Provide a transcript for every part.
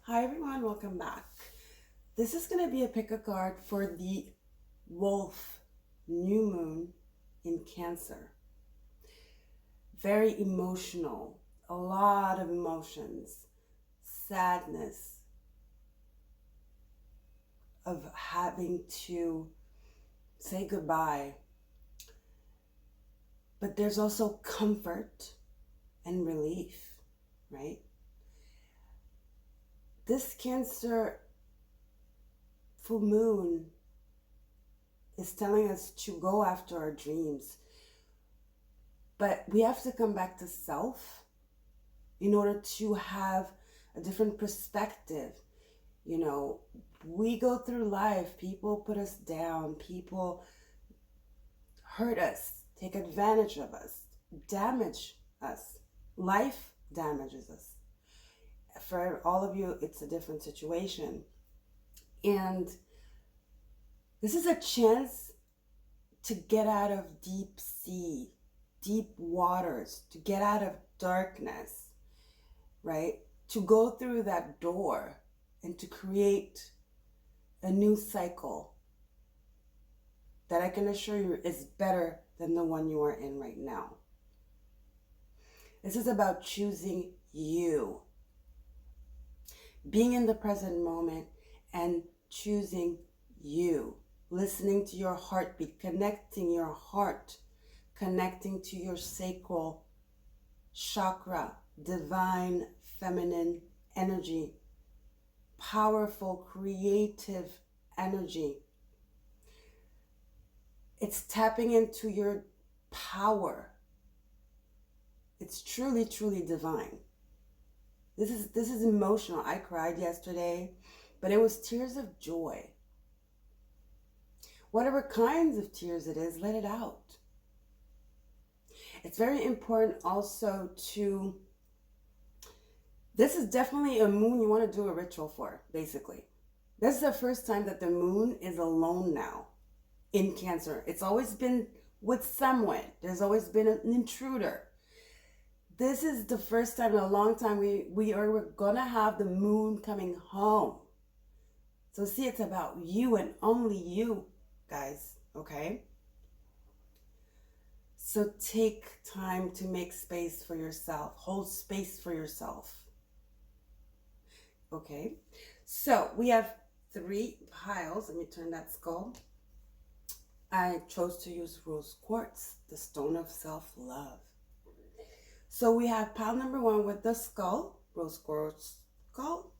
Hi everyone, welcome back. This is going to be a pick a card for the Wolf new moon in Cancer. Very emotional, a lot of emotions, sadness of having to say goodbye. But there's also comfort and relief, right? This Cancer full moon is telling us to go after our dreams. But we have to come back to self in order to have a different perspective. You know, we go through life, people put us down, people hurt us, take advantage of us, damage us. Life damages us. For all of you, it's a different situation. And this is a chance to get out of deep sea, deep waters, to get out of darkness, right? To go through that door and to create a new cycle that I can assure you is better than the one you are in right now. This is about choosing you, being in the present moment and choosing you, listening to your heartbeat, connecting your heart, connecting to your sacral chakra, divine feminine energy, powerful creative energy. It's tapping into your power. It's truly, truly divine. This is emotional. I cried yesterday, but it was tears of joy. Whatever kinds of tears it is, let it out. It's very important also to, this is definitely a moon you want to do a ritual for, basically. This is the first time that the moon is alone now in Cancer. It's always been with someone. There's always been an intruder. This is the first time in a long time we're gonna have the moon coming home. So see, it's about you and only you, guys, okay? So take time to make space for yourself. Hold space for yourself. Okay? So we have 3 piles. Let me turn that skull. I chose to use rose quartz, the stone of self-love. So we have pile number 1 with the skull, rose quartz skull.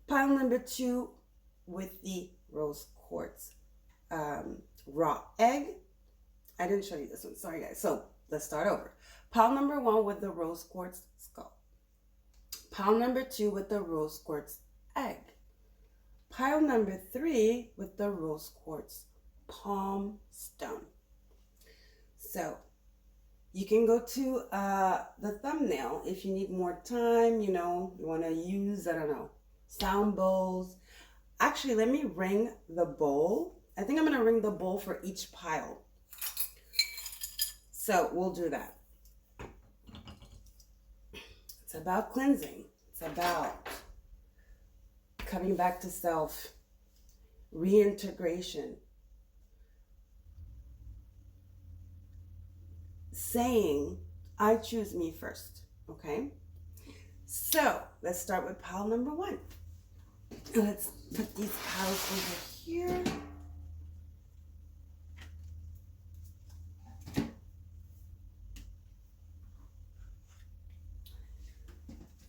Pile number 2 with the rose quartz raw egg. I didn't show you this one, sorry guys. So let's start over. Pile number 1 with the rose quartz skull. Pile number 2 with the rose quartz egg. Pile number 3 with the rose quartz palm stone. So you can go to the thumbnail if you need more time, you know, you want to use, I don't know, sound bowls. Actually, let me ring the bowl. I think I'm going to ring the bowl for each pile. So we'll do that. It's about cleansing. It's about coming back to self, reintegration, saying, I choose me first, okay? So let's start with pile number 1. Let's put these piles over here.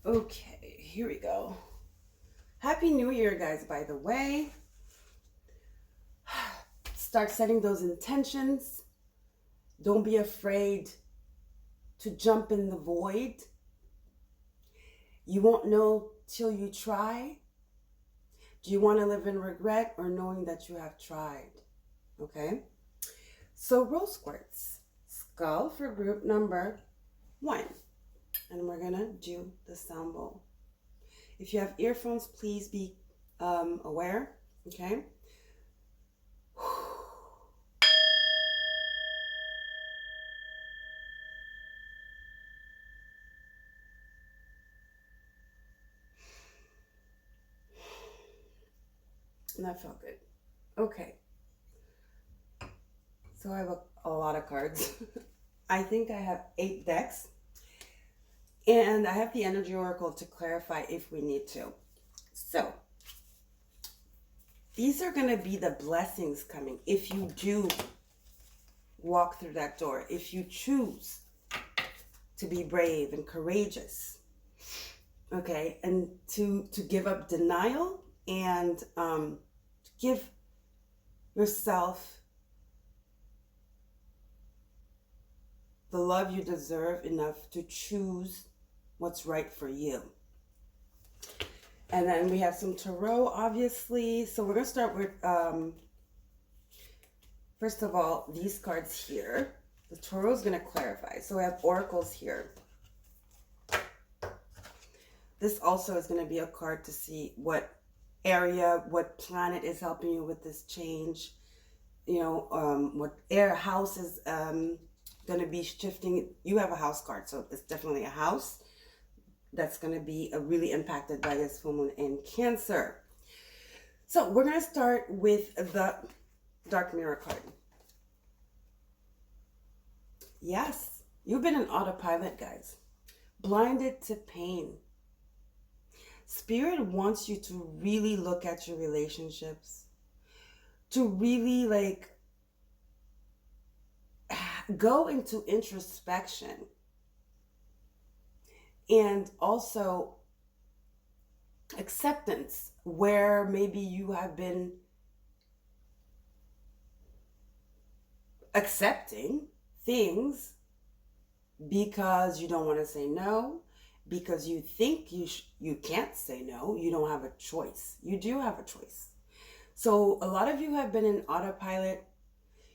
Okay, here we go. Happy New Year, guys, by the way. Start setting those intentions. Don't be afraid to jump in the void. You won't know till you try. Do you want to live in regret or knowing that you have tried? Okay? So rose quartz skull for group number 1. And we're going to do the sound bowl. If you have earphones, please be aware. Okay? And that felt good. Okay. So I have a lot of cards. I think I have 8 decks. And I have the Energy Oracle to clarify if we need to. So, these are going to be the blessings coming if you do walk through that door. If you choose to be brave and courageous. Okay, and to give up denial and give yourself the love you deserve enough to choose what's right for you. And then we have some tarot, obviously. So we're going to start with, first of all, these cards here. The tarot is going to clarify. So we have oracles here. This also is going to be a card to see what area, what planet is helping you with this change. You know, what house is going to be shifting. You have a house card, so it's definitely a house that's going to be really impacted by this full moon in Cancer. So we're going to start with the Dark Mirror card. Yes, you've been in autopilot, guys. Blinded to pain. Spirit wants you to really look at your relationships, to really go into introspection, and also acceptance, where maybe you have been accepting things because you don't want to say no, because you think you can't say no. You don't have a choice. You do have a choice. So a lot of you have been in autopilot.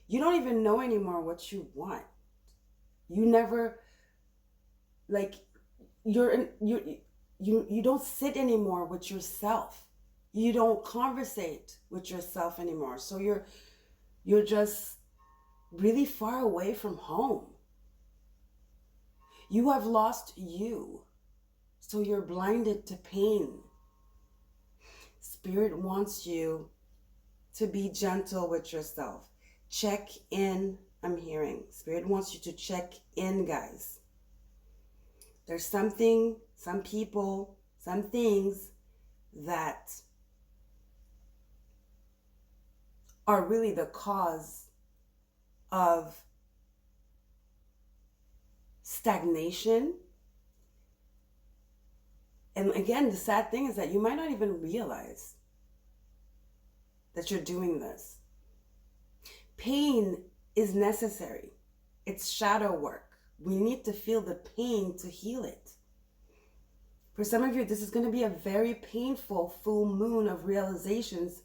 You don't even know anymore what you want. You never, you don't sit anymore with yourself. You don't conversate with yourself anymore. So you're just really far away from home. You have lost you. So you're blinded to pain. Spirit wants you to be gentle with yourself. Check in, I'm hearing. Spirit wants you to check in, guys. There's something, some people, some things that are really the cause of stagnation. And again, the sad thing is that you might not even realize that you're doing this. Pain is necessary. It's shadow work. We need to feel the pain to heal it. For some of you, this is going to be a very painful full moon of realizations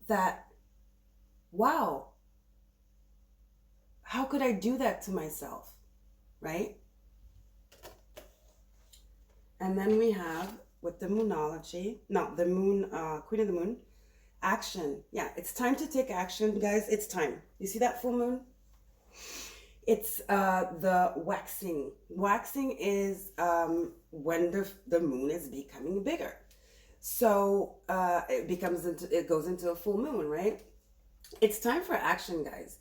that, wow, how could I do that to myself, right? And then we have, with the moonology, the moon, Queen of the Moon, action. Yeah, it's time to take action, guys. It's time. You see that full moon? It's the waxing. Waxing is when the moon is becoming bigger. So it goes into a full moon, right? It's time for action, guys.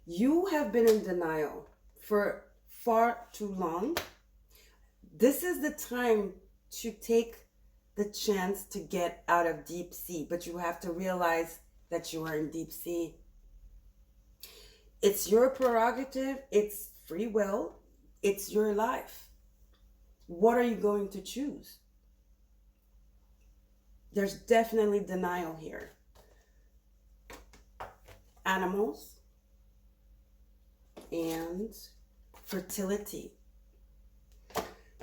You have been in denial for far too long. This is the time to take the chance to get out of deep sea, but you have to realize that you are in deep sea. It's your prerogative. It's free will. It's your life. What are you going to choose? There's definitely denial here. Animals and fertility.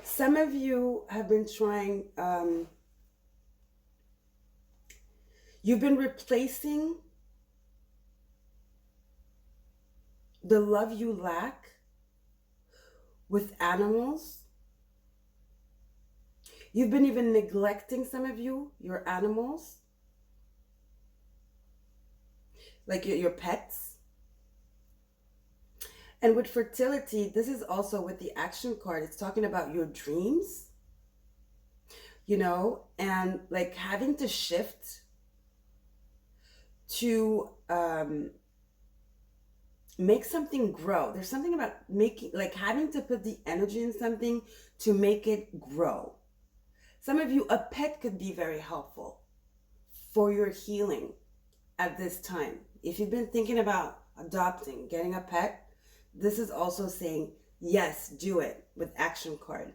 Some of you have been trying, you've been replacing the love you lack with animals. You've been even neglecting, some of you, your animals, like your pets. And with fertility, this is also with the action card. It's talking about your dreams. and like having to shift to make something grow. There's something about making, like having to put the energy in something to make it grow. Some of you, a pet could be very helpful for your healing at this time. If you've been thinking about adopting, getting a pet, this is also saying, yes, do it with action card.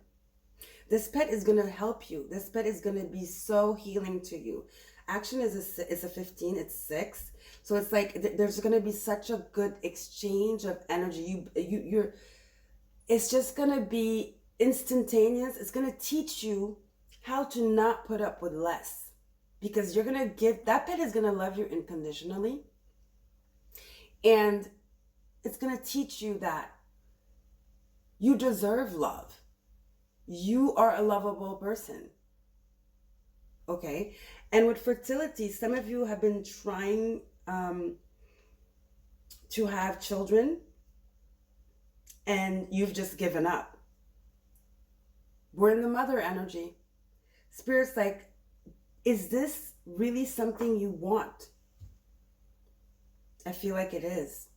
This pet is going to help you. This pet is going to be so healing to you. Action is a 15, it's 6. So it's like there's going to be such a good exchange of energy. You're it's just going to be instantaneous. It's going to teach you how to not put up with less, because you're going to give, that pet is going to love you unconditionally. And it's going to teach you that you deserve love. You are a lovable person. Okay? And with fertility, some of you have been trying to have children and you've just given up. We're in the mother energy. Spirit's like, is this really something you want? I feel like it is.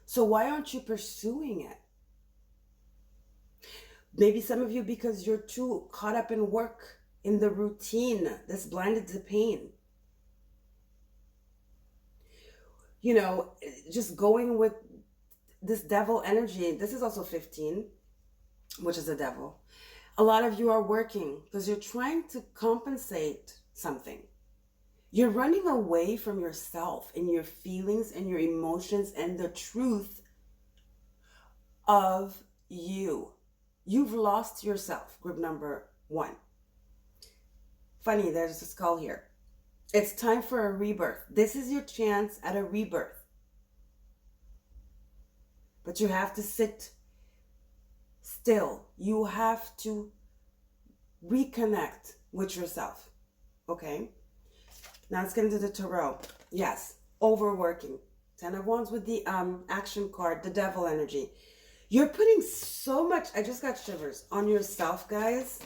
So why aren't you pursuing it? Maybe some of you, because you're too caught up in work, in the routine, that's blinded to pain. Just going with this devil energy. This is also 15, which is a devil. A lot of you are working because you're trying to compensate something. You're running away from yourself and your feelings and your emotions and the truth of you. You've lost yourself, group number 1. Funny, there's a skull here. It's time for a rebirth. This is your chance at a rebirth. But you have to sit still. You have to reconnect with yourself. Okay? Now let's get into the tarot. Yes, overworking. 10 of Wands with the action card, the devil energy. You're putting so much, I just got shivers, on yourself, guys.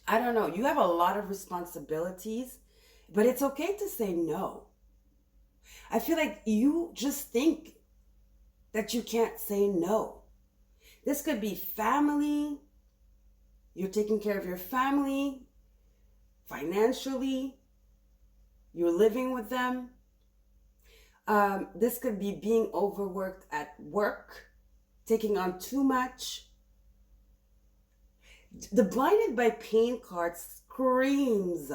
I don't know. You have a lot of responsibilities, but it's okay to say no. I feel like you just think that you can't say no. This could be family. You're taking care of your family financially. You're living with them. This could be being overworked at work, taking on too much. The blinded by pain card screams.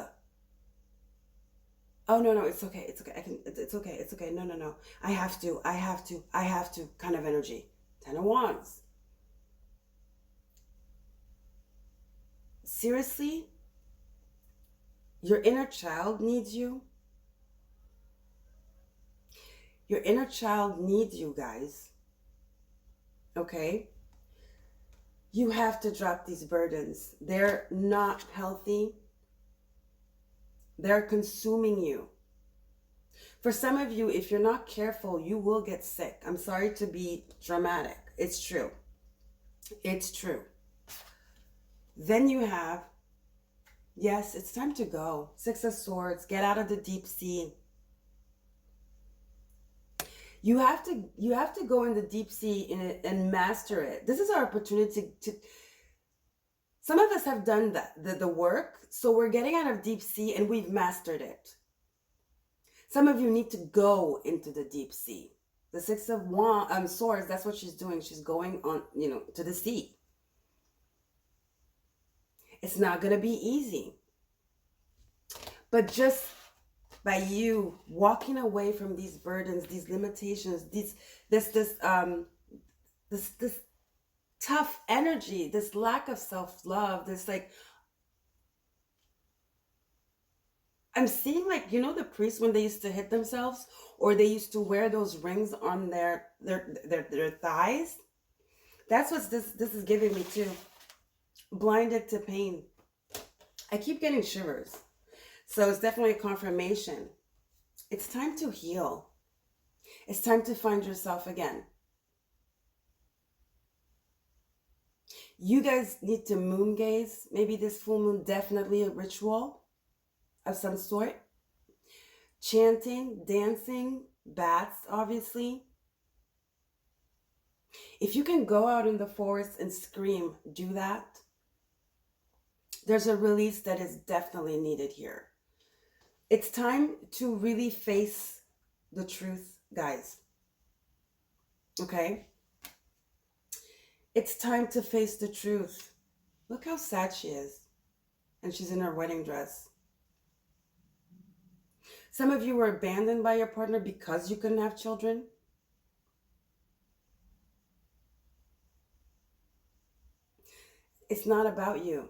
Oh, no, it's okay. It's okay. It's okay. It's okay. No. I have to kind of energy. 10 of Wands. Seriously? Your inner child needs you. Your inner child needs you, guys. Okay? You have to drop these burdens. They're not healthy. They're consuming you. For some of you, if you're not careful, you will get sick. I'm sorry to be dramatic. It's true. It's true. Then you have, yes, it's time to go. 6 of Swords. Get out of the deep sea. You have to go in the deep sea and master it. This is our opportunity to. Some of us have done the work, so we're getting out of deep sea and we've mastered it. Some of you need to go into the deep sea. The 6 of Swords, that's what she's doing. She's going on, to the sea. It's not going to be easy. But just by you walking away from these burdens, these limitations, this tough energy, this lack of self-love, this I'm seeing the priests when they used to hit themselves, or they used to wear those rings on their thighs. That's what this is giving me too. Blinded to pain. I keep getting shivers. So it's definitely a confirmation. It's time to heal. It's time to find yourself again. You guys need to moon gaze. Maybe this full moon, definitely a ritual of some sort. Chanting, dancing, baths, obviously. If you can go out in the forest and scream, do that. There's a release that is definitely needed here. It's time to really face the truth, guys. Okay? It's time to face the truth. Look how sad she is. And she's in her wedding dress. Some of you were abandoned by your partner because you couldn't have children. It's not about you.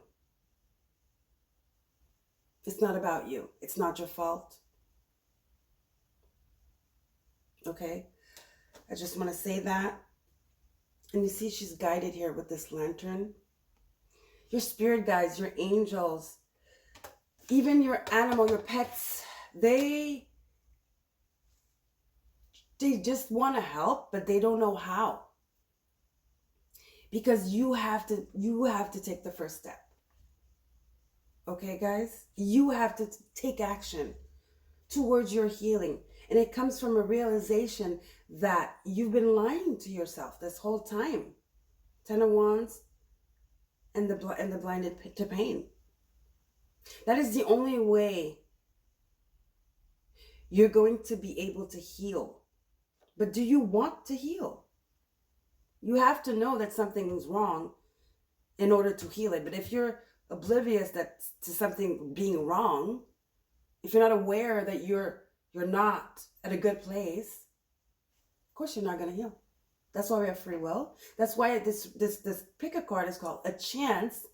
It's not about you. It's not your fault. Okay? I just want to say that. And you see she's guided here with this lantern. Your spirit guides, your angels, even your animal, your pets, they just want to help, but they don't know how. Because you have to take the first step. Okay, guys? You have to take action towards your healing. And it comes from a realization that you've been lying to yourself this whole time. 10 of Wands and the blinded to pain. That is the only way you're going to be able to heal. But do you want to heal? You have to know that something is wrong in order to heal it. But if you're oblivious to something being wrong, if you're not aware that you're not at a good place, of course you're not going to heal. That's why we have free will. That's why this pick a card is called a chance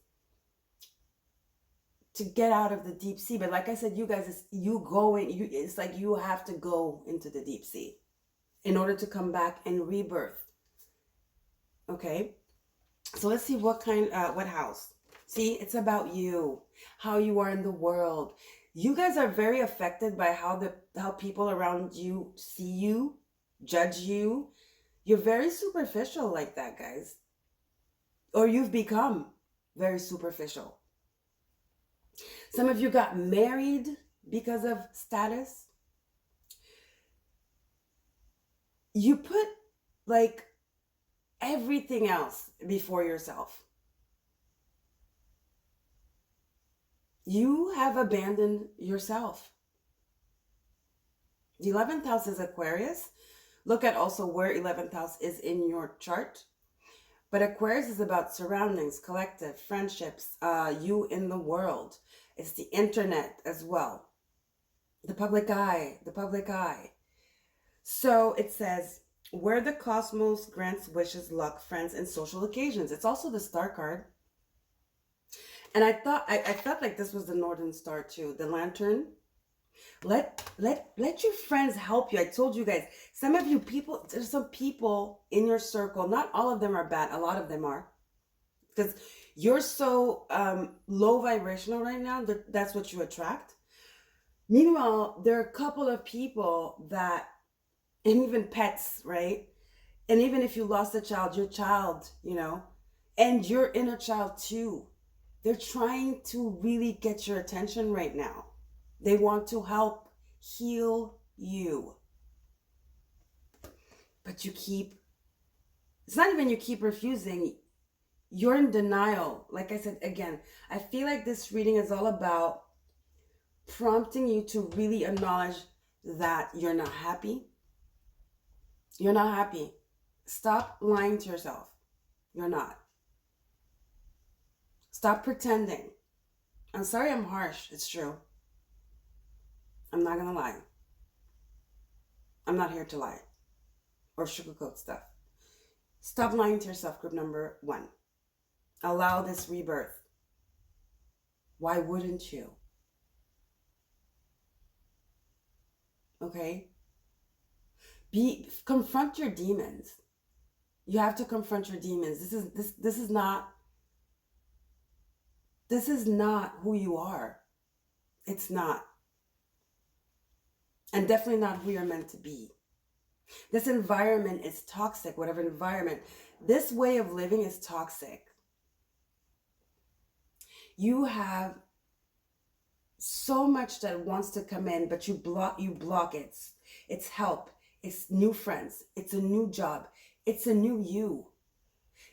to get out of the deep sea. But like I said, you guys, it's like you have to go into the deep sea in order to come back and rebirth. Okay? So let's see what house. See, it's about you, how you are in the world. You guys are very affected by how people around you see you, judge you. You're very superficial like that, guys. Or you've become very superficial. Some of you got married because of status. You put like everything else before yourself. You have abandoned yourself. The 11th house is Aquarius. Look at also where 11th house is in your chart. But Aquarius is about surroundings, collective, friendships, you in the world. It's the internet as well. The public eye. So it says, where the cosmos grants wishes, luck, friends, and social occasions. It's also the star card. And I felt like this was the Northern Star too, the lantern. Let your friends help you. I told you guys, some of you people, there's some people in your circle, not all of them are bad, a lot of them are. Because you're so low vibrational right now, that's what you attract. Meanwhile, there are a couple of people that, and even pets, right? And even if you lost a child, your child, and your inner child too. They're trying to really get your attention right now. They want to help heal you. But it's not even you keep refusing. You're in denial. Like I said, again, I feel like this reading is all about prompting you to really acknowledge that you're not happy. You're not happy. Stop lying to yourself. You're not. Stop pretending. I'm sorry I'm harsh. It's true. I'm not going to lie. I'm not here to lie or sugarcoat stuff. Stop lying to yourself, group number 1. Allow this rebirth. Why wouldn't you? Okay? Confront your demons. You have to confront your demons. This is not who you are. It's not. And definitely not who you're meant to be. This environment is toxic, whatever environment. This way of living is toxic. You have so much that wants to come in, but you block it. It's help. It's new friends. It's a new job. It's a new you.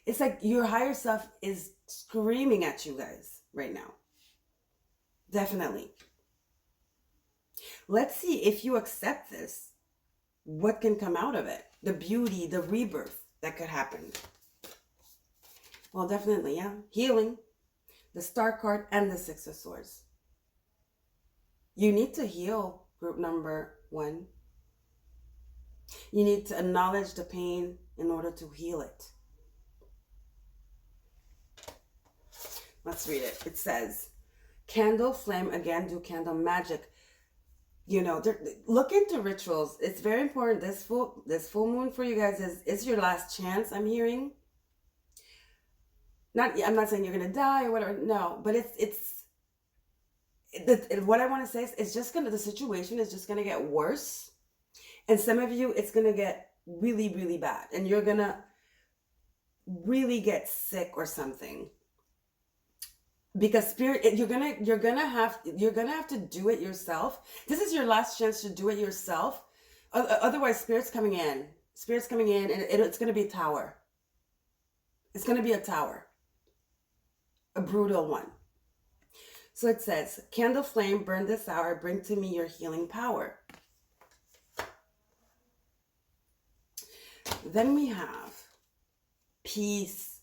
It's like your higher self is screaming at you guys right now. Definitely. Let's see if you accept this, what can come out of it? The beauty, the rebirth that could happen. Well, definitely, yeah. Healing, the Star card, and the Six of Swords. You need to heal, group number 1. You need to acknowledge the pain in order to heal it. Let's read it. It says, candle flame, again, do candle magic. You know, look into rituals. It's very important. This full moon for you guys is your last chance, I'm hearing. I'm not saying you're going to die or whatever. No, but what I want to say is the situation is just going to get worse. And some of you, it's going to get really, really bad. And you're going to really get sick or something. Because spirit, you're gonna have to do it yourself. This is your last chance to do it yourself. Otherwise, spirit's coming in, and it's gonna be a tower. It's gonna be a tower, a brutal one. So it says, candle flame, burn this hour, bring to me your healing power. Then we have peace.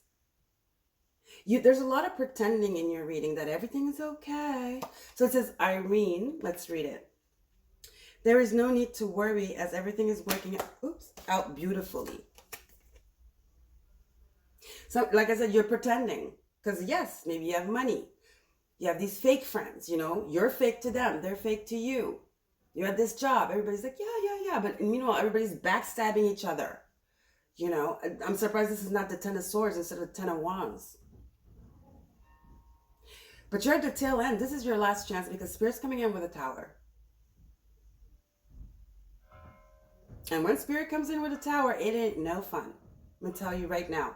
There's a lot of pretending in your reading that everything is okay. So it says, Irene, let's read it. There is no need to worry as everything is working out beautifully. So like I said, you're pretending because yes, maybe you have money. You have these fake friends, you know, you're fake to them. They're fake to you. You have this job. Everybody's like, yeah. But meanwhile, everybody's backstabbing each other. You know, I'm surprised this is not the 10 of Swords instead of the 10 of Wands. But you're at the tail end. This is your last chance because Spirit's coming in with a tower. And when Spirit comes in with a tower, it ain't no fun. I'm going to tell you right now.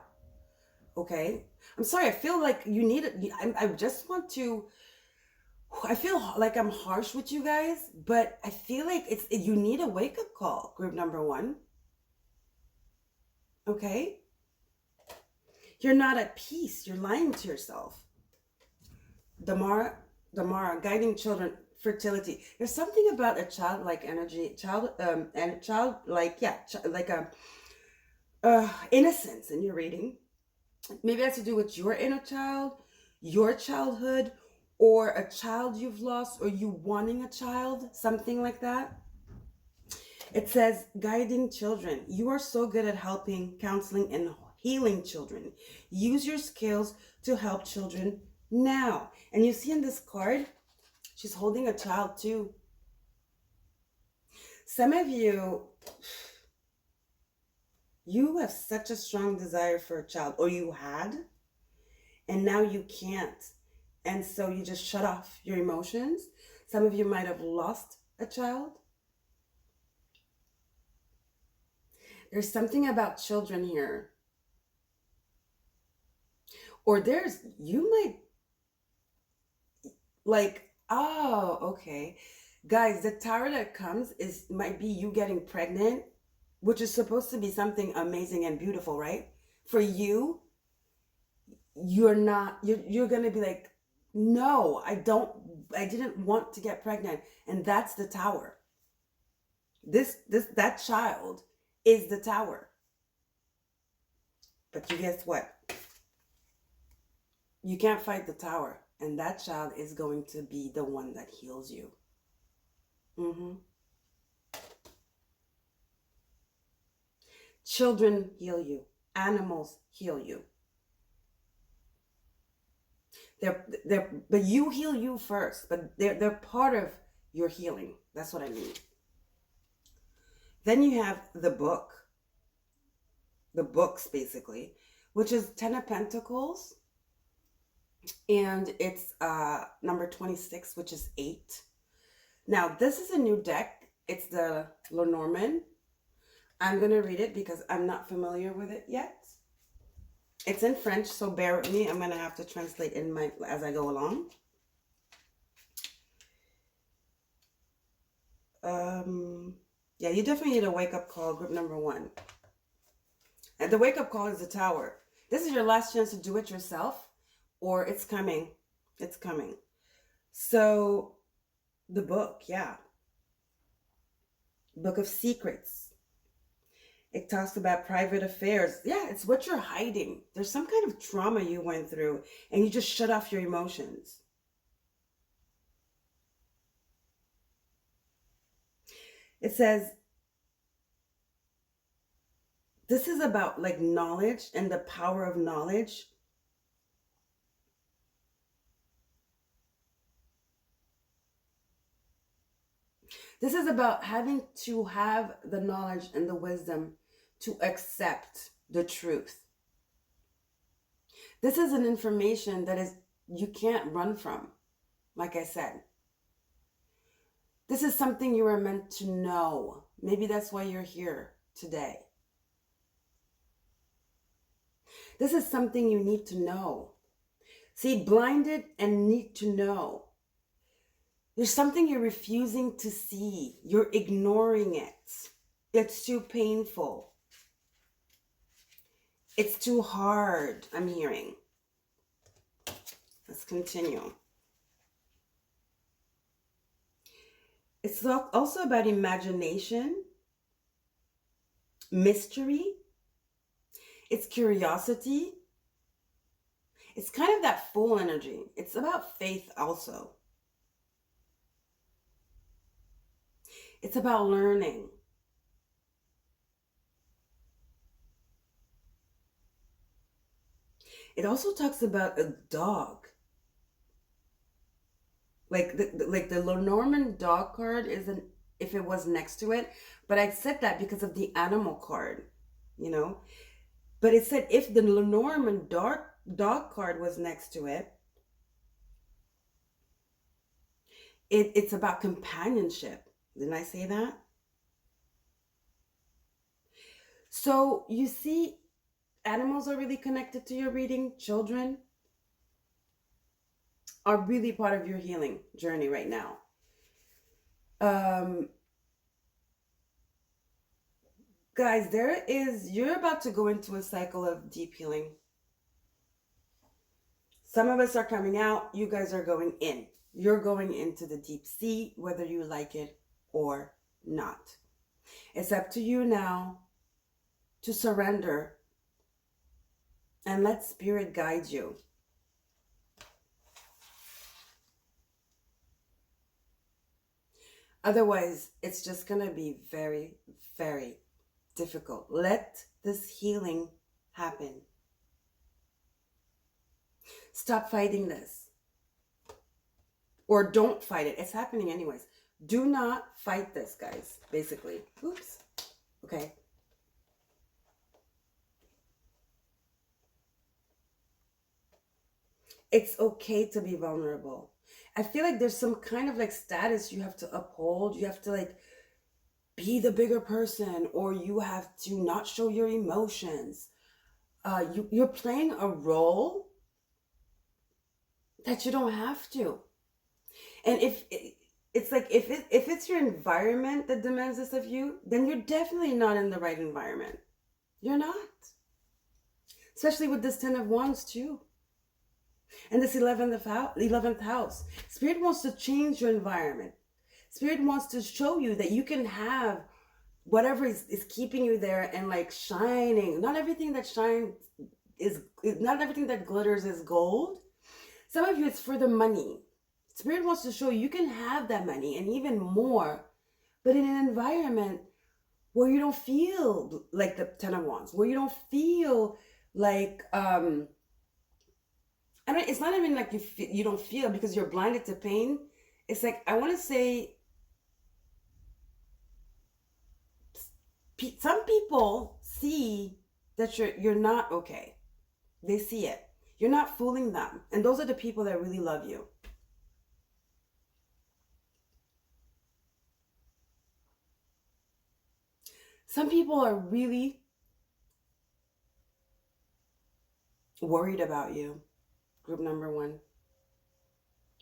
Okay? I'm sorry. I feel like you need it. I just want to... I feel like I'm harsh with you guys, but I feel like you need a wake-up call, group number 1. Okay? You're not at peace. You're lying to yourself. Damara, guiding children, fertility. There's something about a childlike energy, innocence in your reading. Maybe it has to do with your inner child, your childhood, or a child you've lost, or you wanting a child, something like that. It says, guiding children. You are so good at helping, counseling, and healing children. Use your skills to help children now. And you see in this card, she's holding a child too. Some of you have such a strong desire for a child, or you had, and now you can't. And so you just shut off your emotions. Some of you might have lost a child. There's something about children here. Or you might, like, oh, okay. Guys, the tower that comes might be you getting pregnant, which is supposed to be something amazing and beautiful, right? For you, you're going to be like, no, I didn't want to get pregnant. And that's the tower. That child is the tower. But you guess what? You can't fight the tower. And that child is going to be the one that heals you. Children heal you. Animals heal you. But you heal you first. But they're part of your healing. That's what I mean. Then you have the book. The books, basically, which is 10 of Pentacles. And it's number 26, which is 8. Now, this is a new deck. It's the Lenormand. I'm going to read it because I'm not familiar with it yet. It's in French, so bear with me. I'm going to have to translate as I go along. Yeah, you definitely need a wake-up call, group number 1. And the wake-up call is the Tower. This is your last chance to do it yourself, or it's coming. It's coming. So, the book, yeah. Book of Secrets. It talks about private affairs. Yeah, it's what you're hiding. There's some kind of trauma you went through, and you just shut off your emotions. It says, this is about like knowledge and the power of knowledge. This is about having to have the knowledge and the wisdom to accept the truth. This is an information that is you can't run from, like I said. This is something you were meant to know. Maybe that's why you're here today. This is something you need to know. See, blinded and need to know. There's something you're refusing to see. You're ignoring it. It's too painful. It's too hard, I'm hearing. Let's continue. It's also about imagination, mystery. It's curiosity. It's kind of that full energy. It's about faith also. It's about learning. It also talks about a dog. Like the Lenormand dog card isn't if it was next to it, but I said that because of the animal card, you know. But it said if the Lenormand dog card was next to it, it's about companionship. Didn't I say that? So you see, animals are really connected to your reading. Children are really part of your healing journey right now. Guys, you're about to go into a cycle of deep healing. Some of us are coming out. You guys are going in. You're going into the deep sea, whether you like it or not. It's up to you now to surrender and let spirit guide you. Otherwise, it's just going to be very, very difficult. Let this healing happen. Stop fighting this. Or don't fight it. It's happening anyways. Do not fight this, guys, basically. Oops. Okay. It's okay to be vulnerable. I feel like there's some kind of like status you have to uphold. You have to like be the bigger person, or you have to not show your emotions. You're playing a role that you don't have to. And if it's your environment that demands this of you, then you're definitely not in the right environment. You're not. Especially with this 10 of Wands too. And this 11th house. Spirit wants to change your environment. Spirit wants to show you that you can have whatever is keeping you there and like shining. Not everything that shines not everything that glitters is gold. Some of you, it's for the money. Spirit wants to show you can have that money and even more, but in an environment where you don't feel like the 10 of Wands, where you don't feel like, it's not even like you don't feel because you're blinded to pain. It's like, I want to say, some people see that you're not okay. They see it. You're not fooling them. And those are the people that really love you. Some people are really worried about you. Group number 1.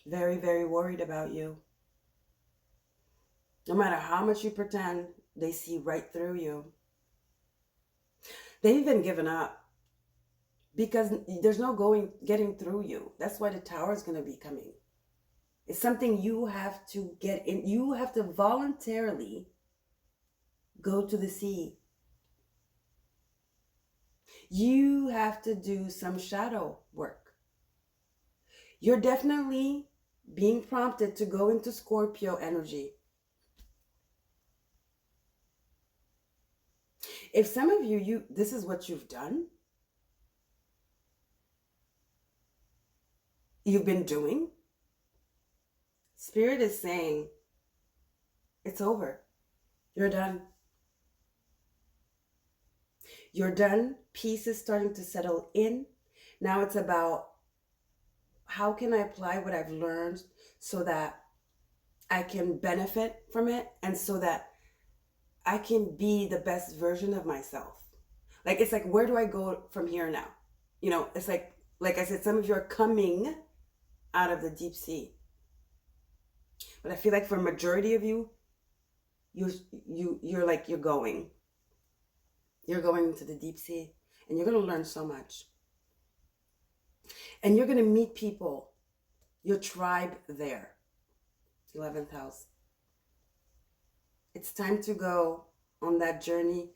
Very, very worried about you. No matter how much you pretend, they see right through you. They've even given up because there's no getting through you. That's why the Tower is going to be coming. It's something you have to get in. You have to voluntarily go to the sea. You have to do some shadow work. You're definitely being prompted to go into Scorpio energy. If some of you, this is what you've done, you've been doing, Spirit is saying, it's over. You're done. You're done. Peace is starting to settle in. Now it's about, how can I apply what I've learned so that I can benefit from it and so that I can be the best version of myself. Like, it's like, where do I go from here now? You know, it's like I said, some of you are coming out of the deep sea. But I feel like for a majority of you, you're like, you're going into the deep sea, and you're going to learn so much. And you're going to meet people, your tribe there. 11th house. It's time to go on that journey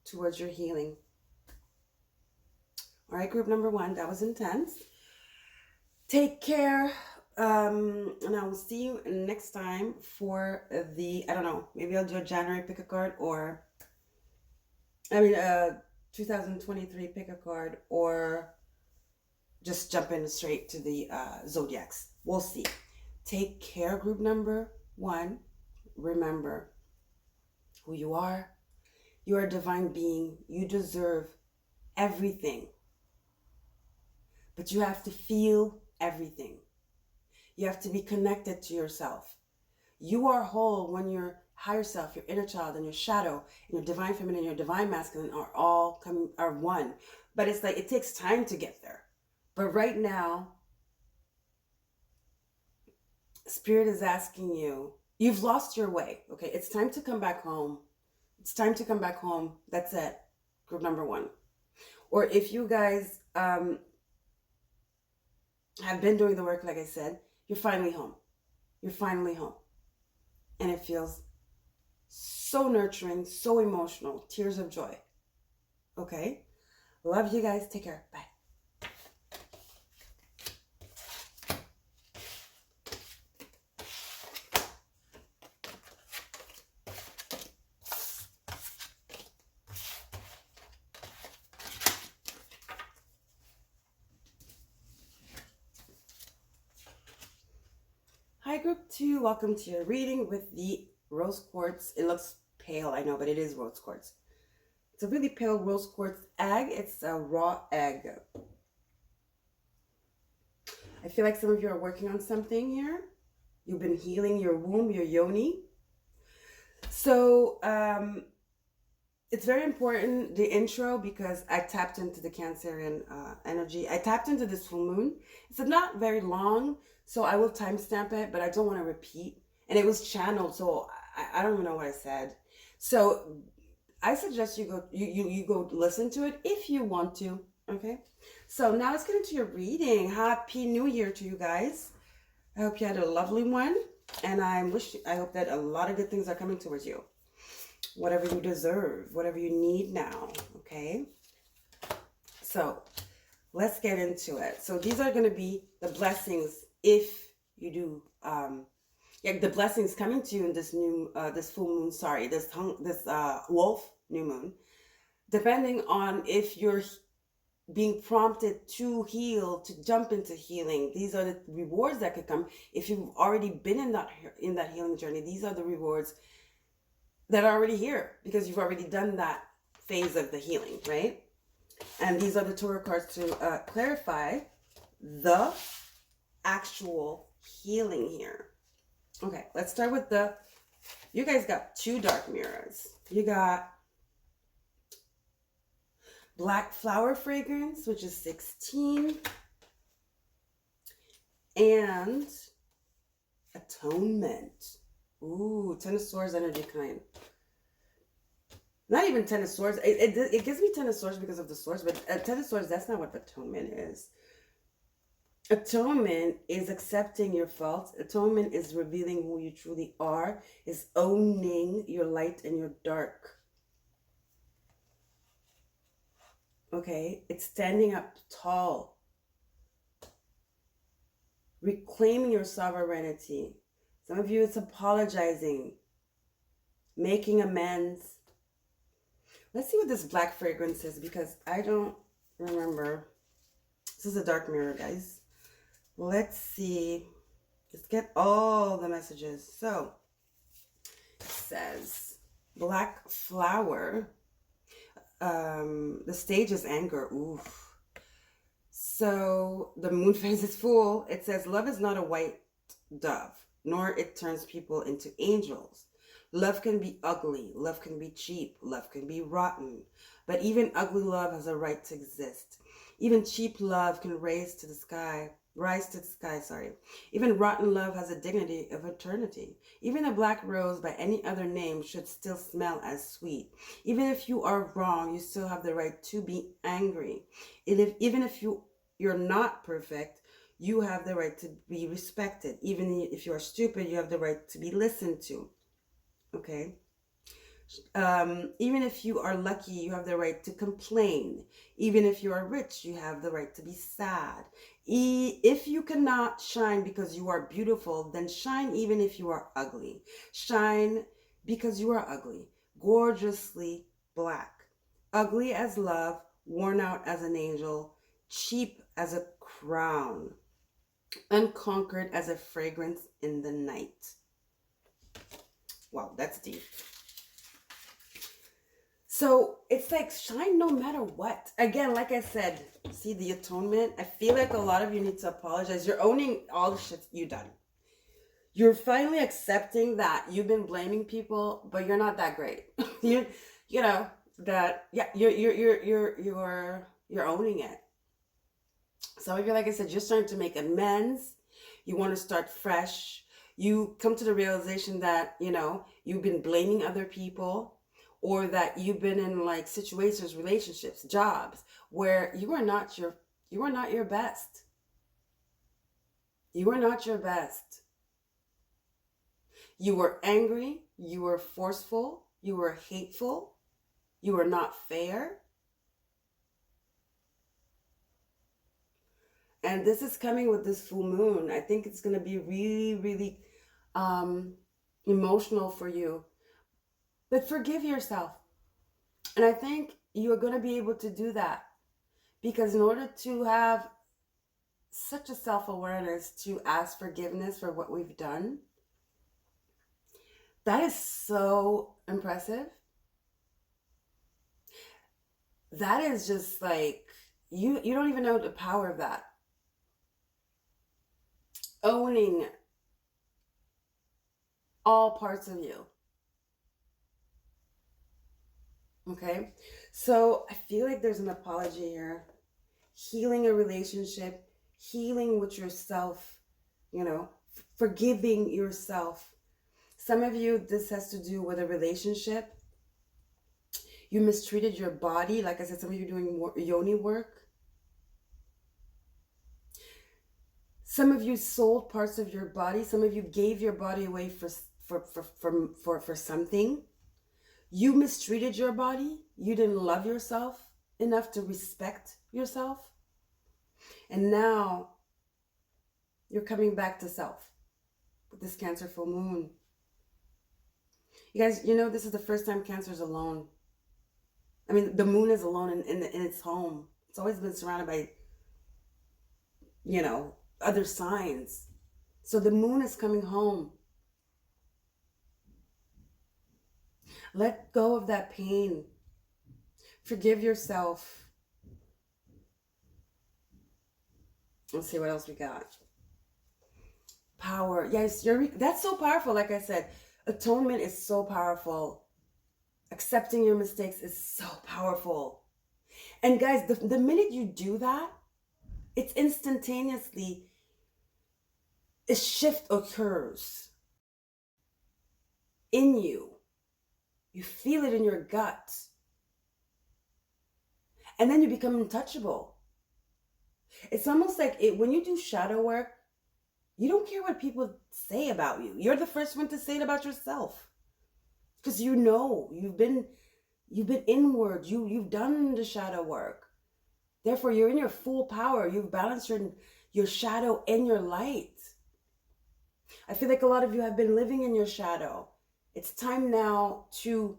towards your healing. All right, group number 1, that was intense. Take care. And I will see you next time for the, I don't know, maybe I'll do a January pick a card, or 2023 pick a card, or just jump in straight to the zodiacs. We'll see. Take care, group number 1. Remember who you are. You are a divine being. You deserve everything. But you have to feel everything. You have to be connected to yourself. You are whole when your higher self, your inner child, and your shadow, and your divine feminine, and your divine masculine are one. But it's like, it takes time to get there. But right now, Spirit is asking you, you've lost your way. Okay, it's time to come back home. It's time to come back home. That's it. Group number 1. Or if you guys have been doing the work, like I said, you're finally home. You're finally home. And it feels so nurturing, so emotional. Tears of joy. Okay? Love you guys. Take care. Bye. Hi, group 2. Welcome to your reading with the rose quartz. It looks pale, I know, but it is rose quartz. It's a really pale rose quartz egg. It's a raw egg. I feel like some of you are working on something here. You've been healing your womb, your yoni. So it's very important, the intro, because I tapped into the Cancerian energy. I tapped into this full moon. It's not very long, so I will timestamp it, but I don't want to repeat. And it was channeled, so I don't even know what I said. So I suggest you go listen to it if you want to. Okay. So now let's get into your reading. Happy New Year to you guys. I hope you had a lovely one, and I hope that a lot of good things are coming towards you. Whatever you deserve, whatever you need now. Okay. So let's get into it. So these are going to be the blessings if you do, the blessings coming to you in this this full moon, this wolf new moon, depending on if you're being prompted to heal, to jump into healing. These are the rewards that could come. If you've already been in that healing journey, these are the rewards that are already here because you've already done that phase of the healing, right? And these are the tarot cards to clarify the actual healing here. Okay, let's start with you guys got 2 dark mirrors. You got Black flower fragrance, which is 16. And atonement. Ooh, Ten of Swords energy kind. Not even Ten of Swords. It gives me Ten of Swords because of the swords, but Ten of Swords, that's not what atonement is. Atonement is accepting your faults. Atonement is revealing who you truly are, is owning your light and your dark. Okay? It's standing up tall. Reclaiming your sovereignty. Some of you, it's apologizing. Making amends. Let's see what this black fragrance is, because I don't remember. This is a dark mirror, guys. Let's see. Let's get all the messages. So, it says, black flower. The stage is anger. Oof. So, the moon phase is full. It says, love is not a white dove, nor it turns people into angels. Love can be ugly. Love can be cheap. Love can be rotten. But even ugly love has a right to exist. Even cheap love can rise to the sky, sorry. Even rotten love has a dignity of eternity. Even a black rose by any other name should still smell as sweet. Even if you are wrong, you still have the right to be angry. Even if you're not perfect, you have the right to be respected. Even if you are stupid, you have the right to be listened to. Okay? Even if you are lucky, you have the right to complain. Even if you are rich, you have the right to be sad. If you cannot shine because you are beautiful, then shine even if you are ugly. Shine because you are ugly. Gorgeously black. Ugly as love, worn out as an angel, cheap as a crown, unconquered as a fragrance in the night. Wow, that's deep. So it's like shine no matter what. Again, like I said, see the atonement. I feel like a lot of you need to apologize. You're owning all the shit you've done. You're finally accepting that you've been blaming people, but you're not that great. you know that. Yeah, you're owning it. Some of you, like I said, you're starting to make amends. You want to start fresh. You come to the realization that, you've been blaming other people, or that you've been in like situations, relationships, jobs where you are not your best. You are not your best. You were angry, you were forceful, you were hateful, you were not fair. And this is coming with this full moon. I think it's going to be really, really emotional for you. But forgive yourself. And I think you're going to be able to do that. Because in order to have such a self-awareness to ask forgiveness for what we've done, that is so impressive. That is just like, you don't even know the power of that. Owning all parts of you. Okay? So I feel like there's an apology here. Healing a relationship, healing with yourself, forgiving yourself. Some of you, this has to do with a relationship. You mistreated your body. Like I said, some of you are doing more yoni work. Some of you sold parts of your body. Some of you gave your body away for something. You mistreated your body. You didn't love yourself enough to respect yourself. And now you're coming back to self with this Cancer full moon. You guys, this is the first time Cancer is alone. I mean, the moon is alone in its home. It's always been surrounded by, other signs. So the moon is coming home. Let go of that pain. Forgive yourself. Let's see what else we got. Power. Yes, that's so powerful. Like I said, atonement is so powerful. Accepting your mistakes is so powerful. And guys, the minute you do that, it's instantaneously, a shift occurs in you. You feel it in your gut. And then you become untouchable. It's almost like when you do shadow work, you don't care what people say about you. You're the first one to say it about yourself. Because you know, you've been inward. You've done the shadow work. Therefore, you're in your full power. You've balanced your shadow and your light. I feel like a lot of you have been living in your shadow. It's time now to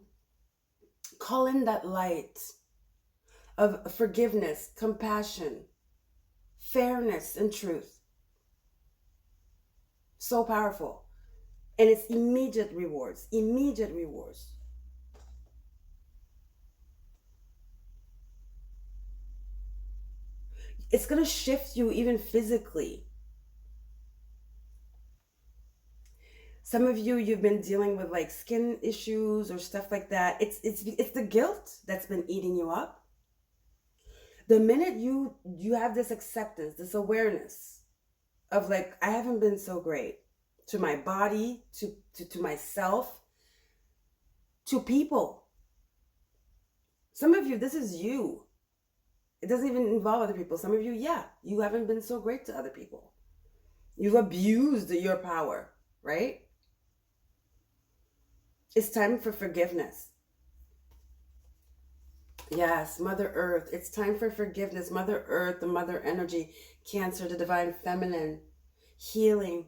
call in that light of forgiveness, compassion, fairness, and truth. So powerful. And it's immediate rewards. Immediate rewards. It's going to shift you even physically. Some of you, you've been dealing with like skin issues or stuff like that. It's the guilt that's been eating you up. The minute you have this acceptance, this awareness of like, I haven't been so great to my body, to myself, to people. Some of you, this is you. It doesn't even involve other people. Some of you, yeah, you haven't been so great to other people. You've abused your power, right? It's time for forgiveness. Yes, Mother Earth. It's time for forgiveness. Mother Earth, the Mother Energy, Cancer, the Divine Feminine, healing,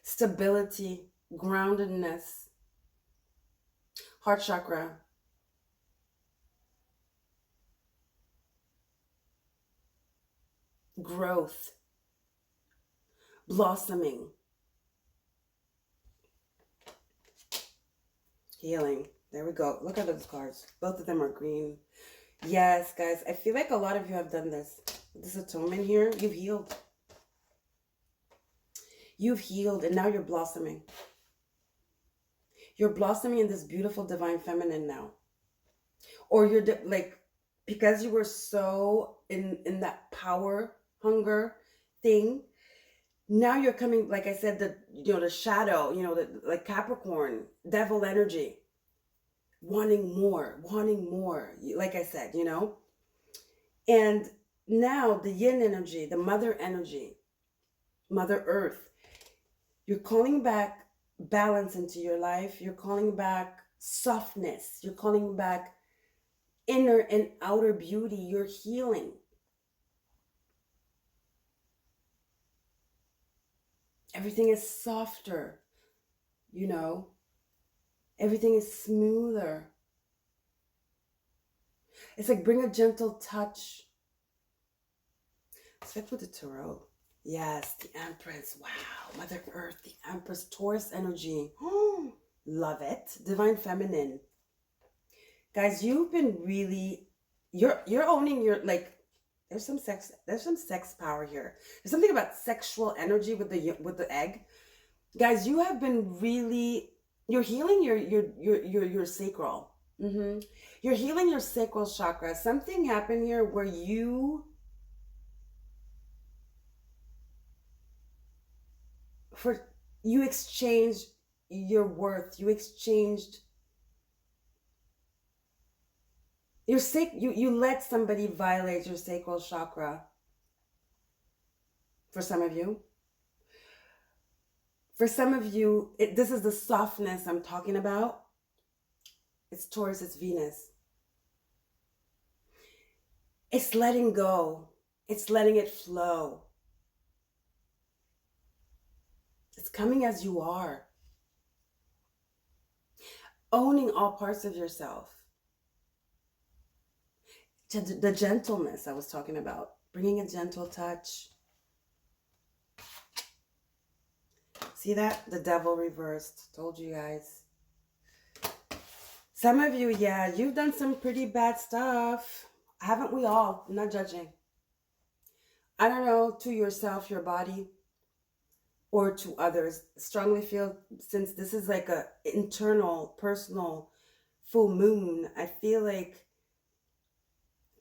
stability, groundedness, heart chakra, growth, blossoming, healing. There we go. Look at those cards. Both of them are green. Yes, guys. I feel like a lot of you have done this. This atonement here, you've healed. You've healed, and now you're blossoming. You're blossoming in this beautiful Divine Feminine now. Or you're like, because you were so in that power, hunger thing, now you're coming, like I said, the shadow, like Capricorn, devil energy, wanting more, like I said, and now the yin energy, the mother energy, Mother Earth, you're calling back balance into your life. You're calling back softness. You're calling back inner and outer beauty. You're healing. Everything is softer, everything is smoother. It's like bring a gentle touch. Let's check with the tarot. Yes, the Empress. Wow, Mother Earth, the Empress, Taurus energy. Love it. Divine Feminine. Guys, you've been really, you're owning your, like, there's some sex power here. There's something about sexual energy with the egg. Guys, you have been really, you're healing your sacral. You're healing your sacral chakra. Something happened here where you exchanged your worth. You exchanged you let somebody violate your sacral chakra. For some of you. For some of you, this is the softness I'm talking about. It's Taurus, it's Venus. It's letting go. It's letting it flow. It's coming as you are. Owning all parts of yourself. The gentleness I was talking about. Bringing a gentle touch. See that? The devil reversed. Told you guys. Some of you, yeah, you've done some pretty bad stuff. Haven't we all? I'm not judging. I don't know, to yourself, your body, or to others. Strongly feel, since this is like a internal, personal full moon, I feel like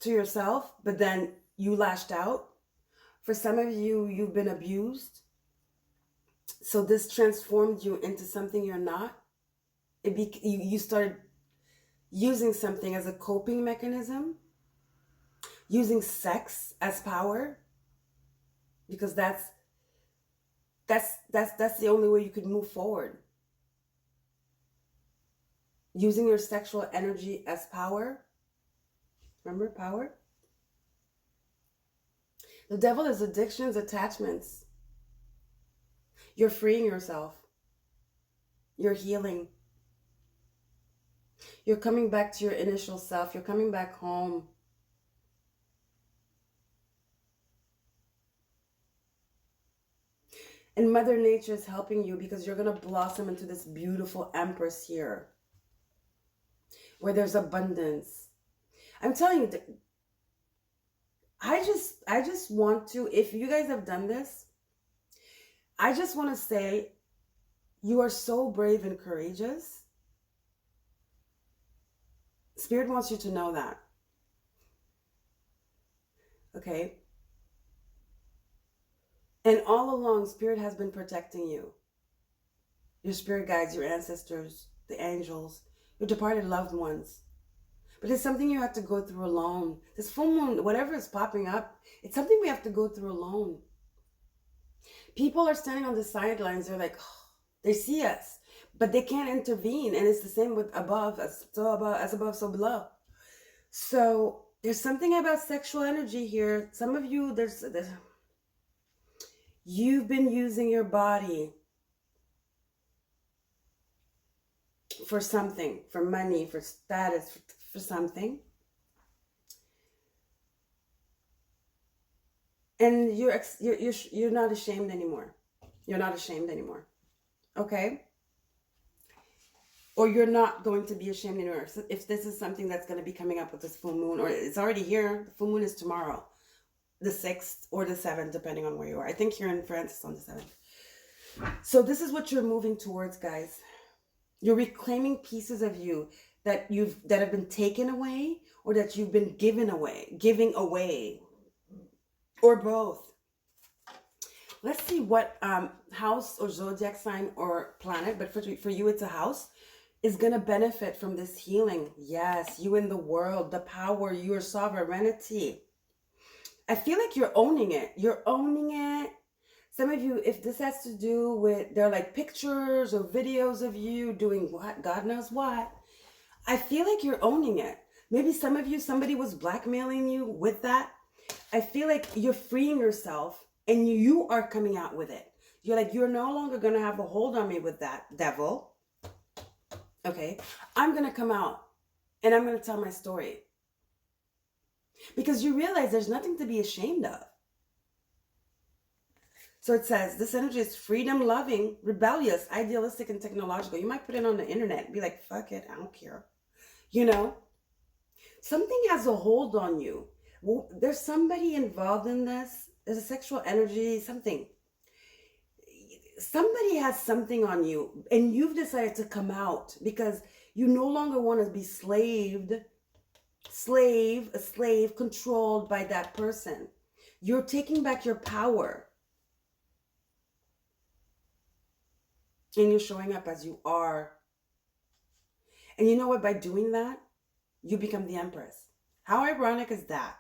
to yourself, but then you lashed out. For some of you, you've been abused. So this transformed you into something you're not. You started using something as a coping mechanism, using sex as power, because that's the only way you could move forward. Using your sexual energy as power. Remember power? The devil is addictions, attachments. You're freeing yourself. You're healing. You're coming back to your initial self. You're coming back home. And Mother Nature is helping you because you're going to blossom into this beautiful empress here, where there's abundance. I'm telling you, I just want to, if you guys have done this, I just want to say you are so brave and courageous. Spirit wants you to know that. Okay? And all along, Spirit has been protecting you. Your spirit guides, your ancestors, the angels, your departed loved ones. But it's something you have to go through alone. This full moon, whatever is popping up, it's something we have to go through alone. People are standing on the sidelines. They're like, oh, they see us, but they can't intervene. And it's the same with above, as above, so below. So there's something about sexual energy here. Some of you, you've been using your body for something, for money, for status, for something. And you're not ashamed anymore. You're not ashamed anymore. Okay? Or you're not going to be ashamed anymore. If this is something that's going to be coming up with this full moon, or it's already here, the full moon is tomorrow, the 6th or the 7th, depending on where you are. I think here in France it's on the 7th. So this is what you're moving towards, guys. You're reclaiming pieces of you that have been taken away, or that you've been giving away, or both. Let's see what house or zodiac sign or planet, but for you it's a house, is going to benefit from this healing. Yes, you in the world, the power, your sovereignty. I feel like you're owning it. You're owning it. Some of you, if this has to do with, they're like pictures or videos of you doing what, God knows what. I feel like you're owning it. Maybe some of you, somebody was blackmailing you with that. I feel like you're freeing yourself and you are coming out with it. You're like, you're no longer going to have a hold on me with that, devil. Okay, I'm going to come out and I'm going to tell my story. Because you realize there's nothing to be ashamed of. So it says, this energy is freedom loving, rebellious, idealistic, and technological. You might put it on the internet and be like, fuck it, I don't care. You know, something has a hold on you. Well, there's somebody involved in this. There's a sexual energy, something. Somebody has something on you and you've decided to come out because you no longer want to be a slave controlled by that person. You're taking back your power. And you're showing up as you are. And you know what? By doing that, you become the Empress. How ironic is that?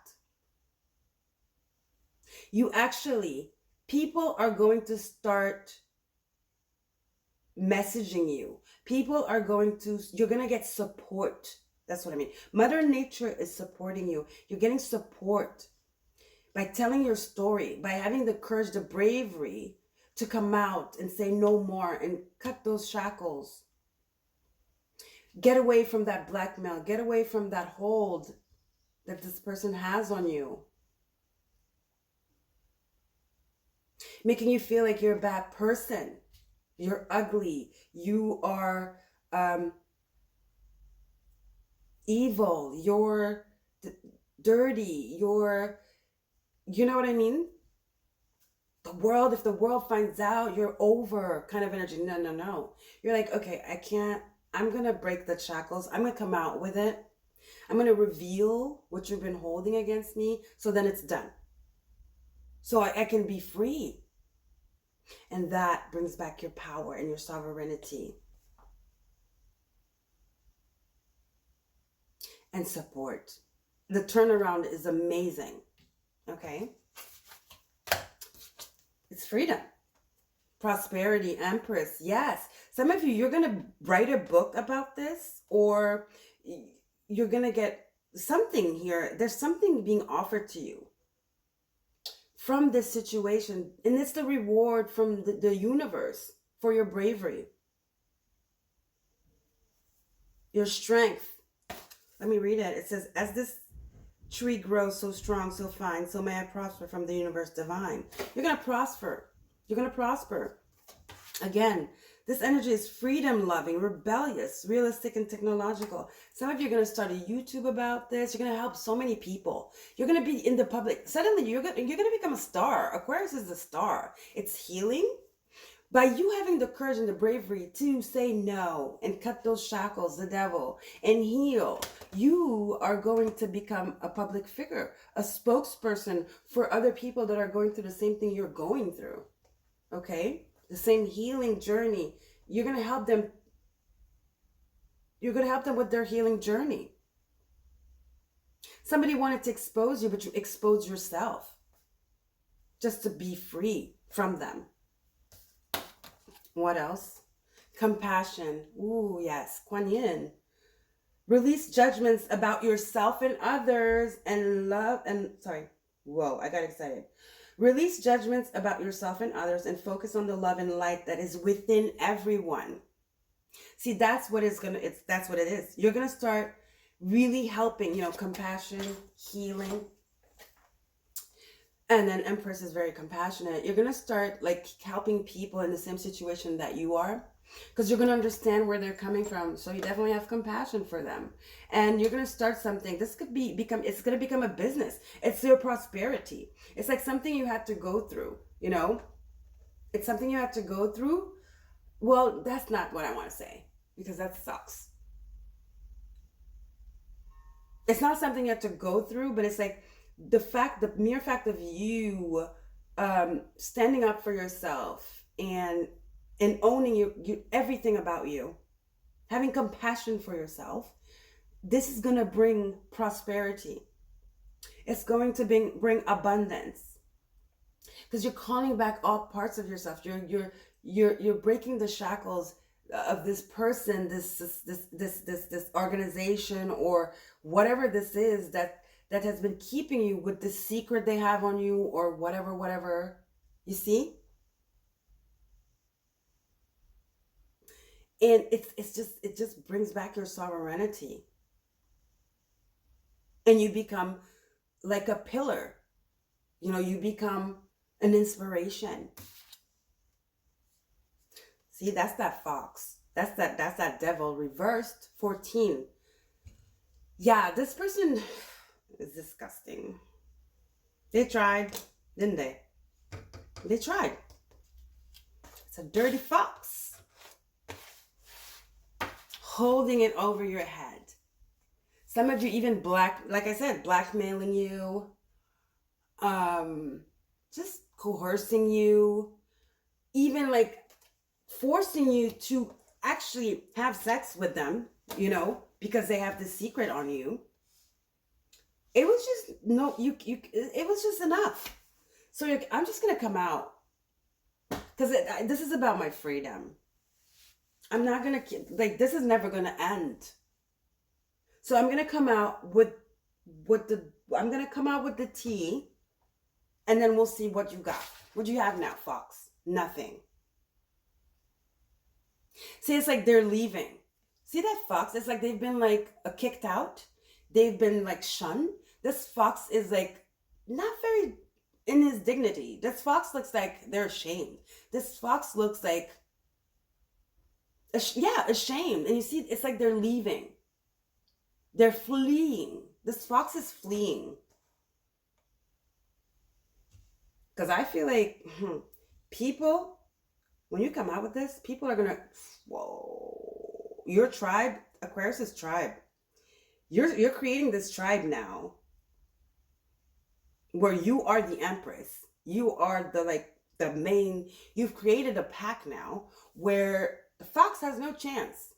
People are going to start messaging you. You're going to get support. That's what I mean. Mother Nature is supporting you. You're getting support by telling your story, by having the courage, the bravery to come out and say no more and cut those shackles. Get away from that blackmail. Get away from that hold that this person has on you. Making you feel like you're a bad person. You're ugly. You are evil. You're dirty. You know what I mean? If the world finds out, you're over kind of energy. No. You're like, okay, I can't I'm going to break the shackles. I'm going to come out with it. I'm going to reveal what you've been holding against me. So then it's done. So I can be free. And that brings back your power and your sovereignty. And support. The turnaround is amazing. Okay? It's freedom. Prosperity, Empress. Yes. Some of you, you're going to write a book about this, or you're going to get something here. There's something being offered to you from this situation. And it's the reward from the universe for your bravery, your strength. Let me read it. It says, as this tree grows so strong, so fine, so may I prosper from the universe divine. You're going to prosper. You're going to prosper. Again, this energy is freedom-loving, rebellious, realistic, and technological. Some of you are going to start a YouTube about this. You're going to help so many people. You're going to be in the public. Suddenly, you're going to become a star. Aquarius is a star. It's healing. By you having the courage and the bravery to say no and cut those shackles, the devil, and heal, you are going to become a public figure, a spokesperson for other people that are going through the same thing you're going through. Okay? The same healing journey. You're going to help them. You're going to help them with their healing journey. Somebody wanted to expose you, but you expose yourself just to be free from them. What else? Compassion. Ooh, yes. Kuan Yin. Release judgments about yourself and others and love and, sorry. Whoa, I got excited. Release judgments about yourself and others and focus on the love and light that is within everyone. See, that's what that's what it is. You're going to start really helping, compassion, healing. And then Empress is very compassionate. You're going to start like helping people in the same situation that you are, because you're going to understand where they're coming from. So you definitely have compassion for them. And you're going to start something. This could it's going to become a business. It's your prosperity. It's like something you had to go through, It's something you had to go through. Well, that's not what I want to say, because that sucks. It's not something you have to go through, but it's like, the mere fact of you standing up for yourself and owning you everything about you, having compassion for yourself, this is going to bring prosperity. It's going to bring abundance, because you're calling back all parts of yourself. You're breaking the shackles of this person, this organization, or whatever this is that has been keeping you with the secret they have on you, or whatever, you see? And it just brings back your sovereignty. And you become like a pillar. You become an inspiration. See, that's that fox. That's that devil reversed. 14. Yeah, this person is disgusting. They tried, didn't they? They tried. It's a dirty fox. Holding it over your head. Some of you even like I said, blackmailing you. Just coercing you. Even like forcing you to actually have sex with them, because they have this secret on you. It was just, it was just enough. So I'm just going to come out, because this is about my freedom. I'm not going to, this is never going to end. So I'm going to come out with the tea, and then we'll see what you got. What do you have now, Fox? Nothing. See, it's like they're leaving. See that fox? It's like they've been kicked out. They've been shunned. This fox is not very in his dignity. This fox looks like they're ashamed. This fox looks like, ashamed. And you see, it's like they're leaving. They're fleeing. This fox is fleeing. Because I feel like people, when you come out with this, people are going to, whoa. your tribe, Aquarius is tribe. You're creating this tribe now where you are the empress. You are the main, you've created a pack now where the fox has no chance.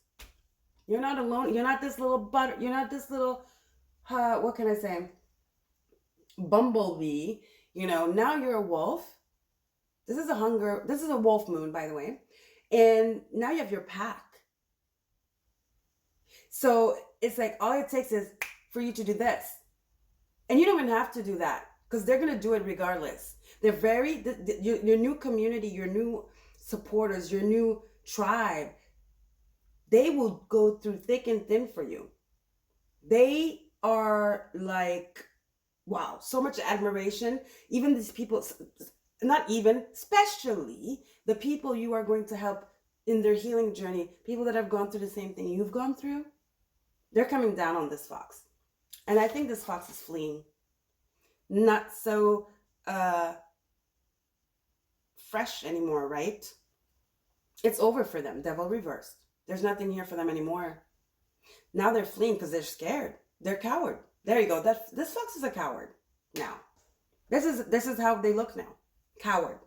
You're not alone. You're not this little you're not this little what can I say? Bumblebee. Now you're a wolf. This is a wolf moon, by the way. And now you have your pack. So it's like all it takes is for you to do this. And you don't even have to do that because they're going to do it regardless. They're your new community, your new supporters, your new tribe, they will go through thick and thin for you. They are like, wow, so much admiration. Even these people, especially the people you are going to help in their healing journey, people that have gone through the same thing you've gone through, they're coming down on this fox. And I think this fox is fleeing. Not so fresh anymore, right? It's over for them. Devil reversed. There's nothing here for them anymore. Now they're fleeing because they're scared. They're coward. There you go. This fox is a coward now. This is how they look now. Coward.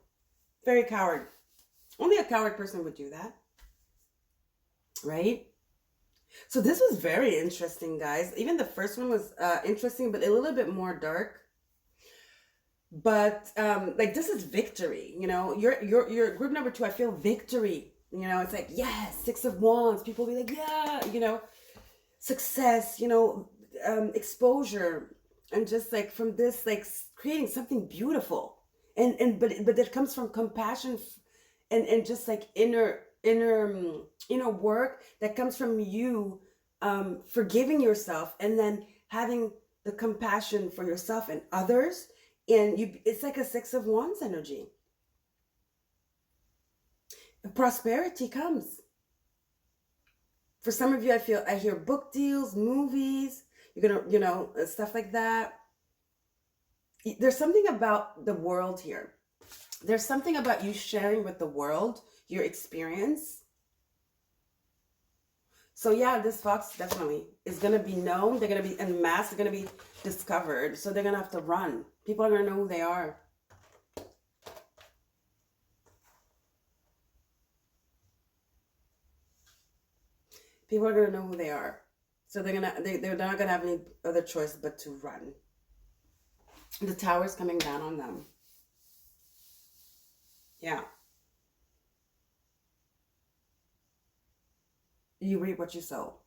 Very coward. Only a coward person would do that. Right? So this was very interesting, guys. Even the first one was interesting, but a little bit more dark. But this is victory. Your group number 2. I feel victory. It's like, yes, 6 of Wands. People will be like, yeah, success. Exposure, and just like from this, like creating something beautiful, but that comes from compassion, and just like inner work that comes from you forgiving yourself, and then having the compassion for yourself and others, and it's like a 6 of Wands energy. Prosperity comes. For some of you, I hear book deals, movies, you're gonna, stuff like that. There's something about the world here. There's something about you sharing with the world your experience. So yeah, this fox definitely is going to be known. They're going to be en masse. They're going to be discovered. So they're going to have to run. People are going to know who they are. People are going to know who they are. So they're not going to have any other choice but to run. The tower's coming down on them. Yeah. You reap what you sow.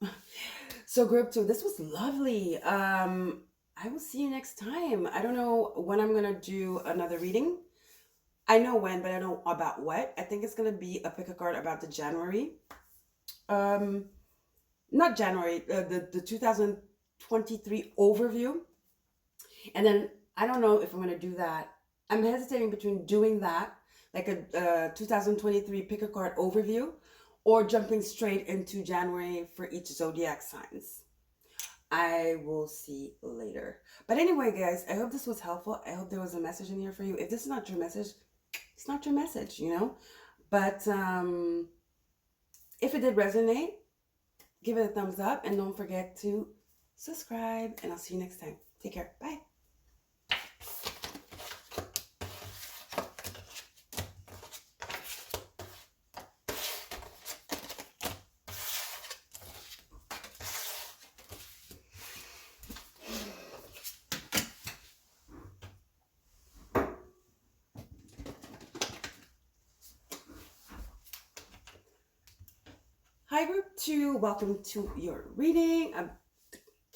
So group 2, this was lovely. I will see you next time. I don't know when I'm going to do another reading. I know when, but I don't know about what. I think it's going to be a pick a card about the January. Not January, the 2023 overview. And then I don't know if I'm going to do that. I'm hesitating between doing that, like a 2023 pick a card overview, or jumping straight into January for each zodiac signs. I will see later. But anyway, guys, I hope this was helpful. I hope there was a message in here for you. If this is not your message, it's not your message, But if it did resonate, give it a thumbs up, and don't forget to subscribe, and I'll see you next time. Take care. Bye. Hi group 2, welcome to your reading, a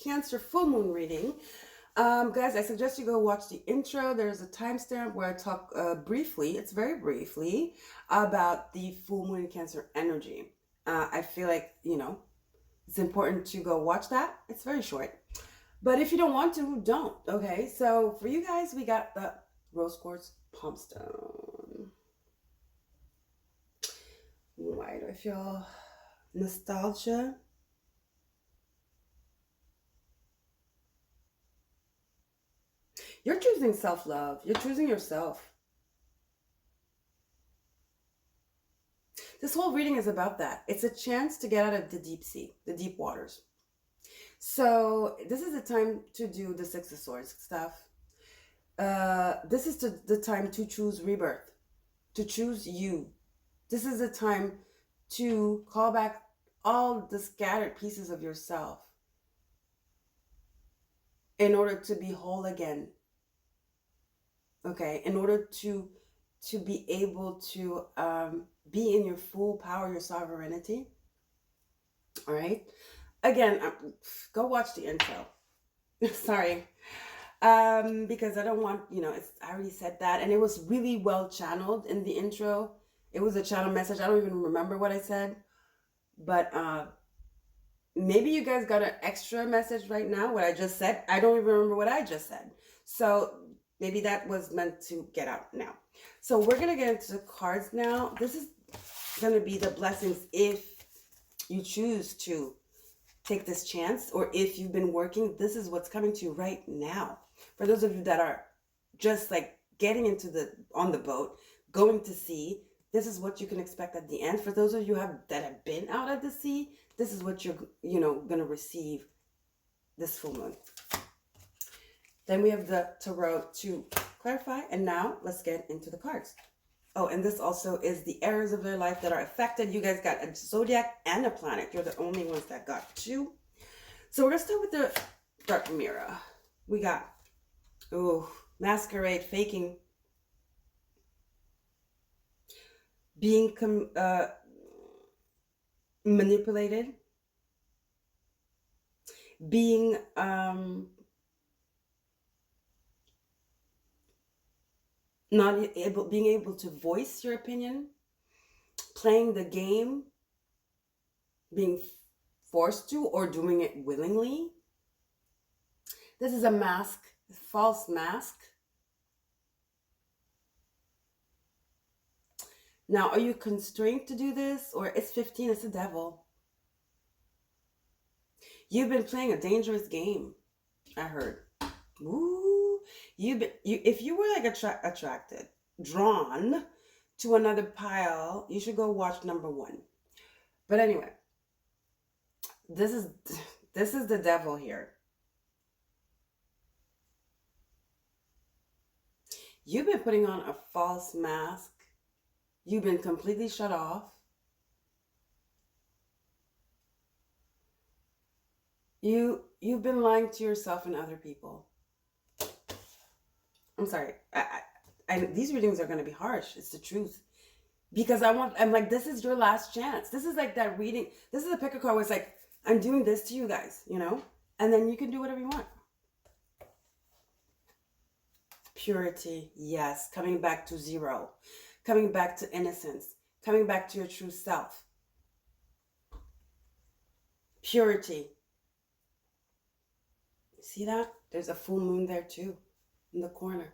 Cancer full moon reading. Guys, I suggest you go watch the intro. There's a timestamp where I talk briefly, it's very briefly, about the full moon in Cancer energy. I feel like, it's important to go watch that. It's very short. But if you don't want to, don't, okay? So for you guys, we got the rose quartz palm stone. Why do I feel nostalgia? You're choosing self-love. You're choosing yourself. This whole reading is about that. It's a chance to get out of the deep sea, the deep waters. So this is the time to do the Six of Swords stuff. This is the time to choose rebirth, to choose you. This is the time to call back all the scattered pieces of yourself in order to be whole again. Okay, in order to be able to be in your full power, your sovereignty. All right. Again, go watch the intro. Sorry. Because I don't want, I already said that, and it was really well channeled in the intro. It was a channel message. I don't even remember what I said, but maybe you guys got an extra message right now, what I just said. I don't even remember what I just said. So maybe that was meant to get out now. So we're going to get into the cards now. This is going to be the blessings if you choose to take this chance, or if you've been working, this is what's coming to you right now. For those of you that are just like getting on the boat, going to sea, this is what you can expect at the end. For those of you that have been out at the sea, this is what you're, going to receive this full moon. Then we have the tarot to clarify, and now let's get into the cards. Oh, and this also is the areas of their life that are affected. You guys got a zodiac and a planet. You're the only ones that got two. So we're going to start with the dark mirror. We got, masquerade, faking, being manipulated, being being able to voice your opinion, playing the game, being forced to, or doing it willingly. This is a mask, a false mask. Now, are you constrained to do this? Or it's 15, it's the devil. You've been playing a dangerous game, I heard. Ooh, if you were like attracted, drawn to another pile, you should go watch number 1. But anyway, this is the devil here. You've been putting on a false mask. You've been completely shut off. You've been lying to yourself and other people. I'm sorry. These readings are going to be harsh. It's the truth. Because I'm like, this is your last chance. This is like that reading. This is a pick a card where it's like, I'm doing this to you guys, and then you can do whatever you want. Purity. Yes. Coming back to zero. Coming back to innocence. Coming back to your true self. Purity. See that? There's a full moon there too, in the corner.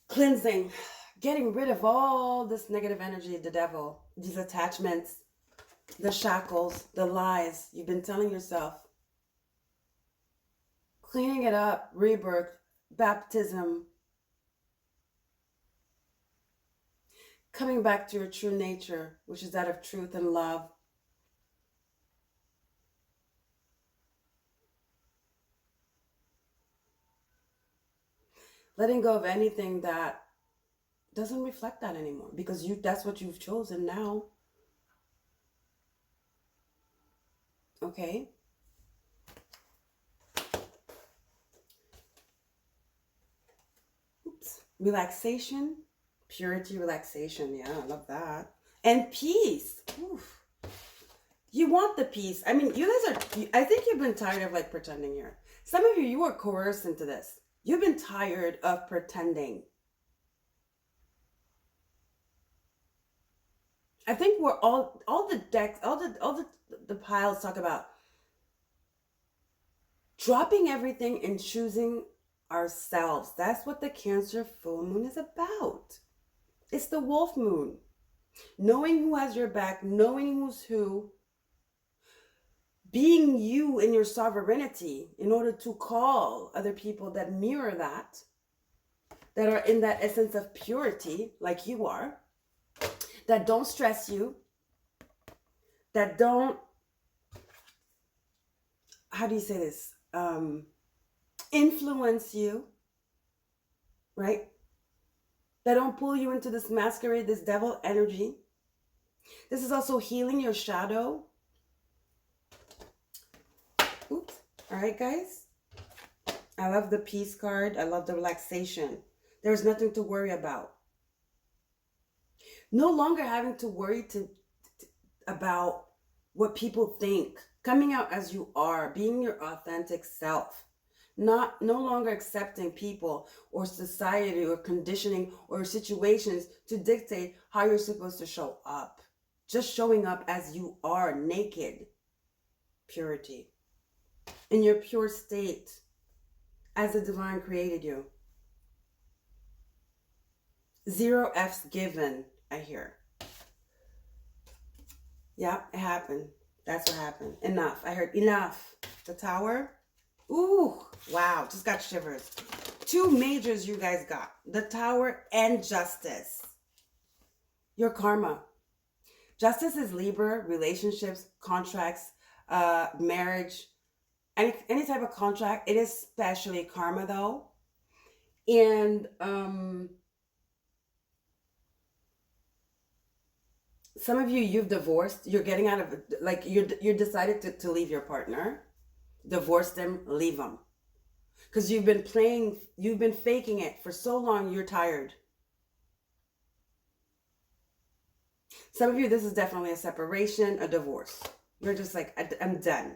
Cleansing. Getting rid of all this negative energy, the devil, these attachments, the shackles, the lies you've been telling yourself. Cleaning it up, rebirth, baptism. Coming back to your true nature, which is that of truth and love. Letting go of anything that doesn't reflect that anymore, because that's what you've chosen now. Okay? Oops. Relaxation. Purity, relaxation. Yeah, I love that. And peace. Oof. You want the peace. I mean, I think you've been tired of like pretending here. Some of you were coerced into this. You've been tired of pretending. I think we're all the decks, all the piles talk about dropping everything and choosing ourselves. That's what the Cancer full moon is about. It's the wolf moon. Knowing who has your back, knowing who's who, being you in your sovereignty in order to call other people that mirror that are in that essence of purity, like you are, that don't stress you, that don't, how do you say this, influence you, right? That don't pull you into this masquerade, this devil energy. This is also healing your shadow. Oops. All right, guys. I love the peace card. I love the relaxation. There's nothing to worry about. No longer having to worry about what people think. Coming out as you are, being your authentic self. No longer accepting people or society or conditioning or situations to dictate how you're supposed to show up. Just showing up as you are, naked. Purity. In your pure state, as the divine created you. 0 F's given, I hear. Yeah, it happened. That's what happened. Enough. I heard enough. The Tower. Ooh, wow. Just got shivers. 2 majors you guys got. The Tower and Justice. Your karma. Justice is Libra, relationships, contracts, marriage, any type of contract. It is especially karma though. And some of you've divorced. You're getting out of, like, you're decided to leave your partner. Divorce them, leave them. Because you've been faking it for so long, you're tired. Some of you, this is definitely a separation, a divorce. You're just like, I'm done.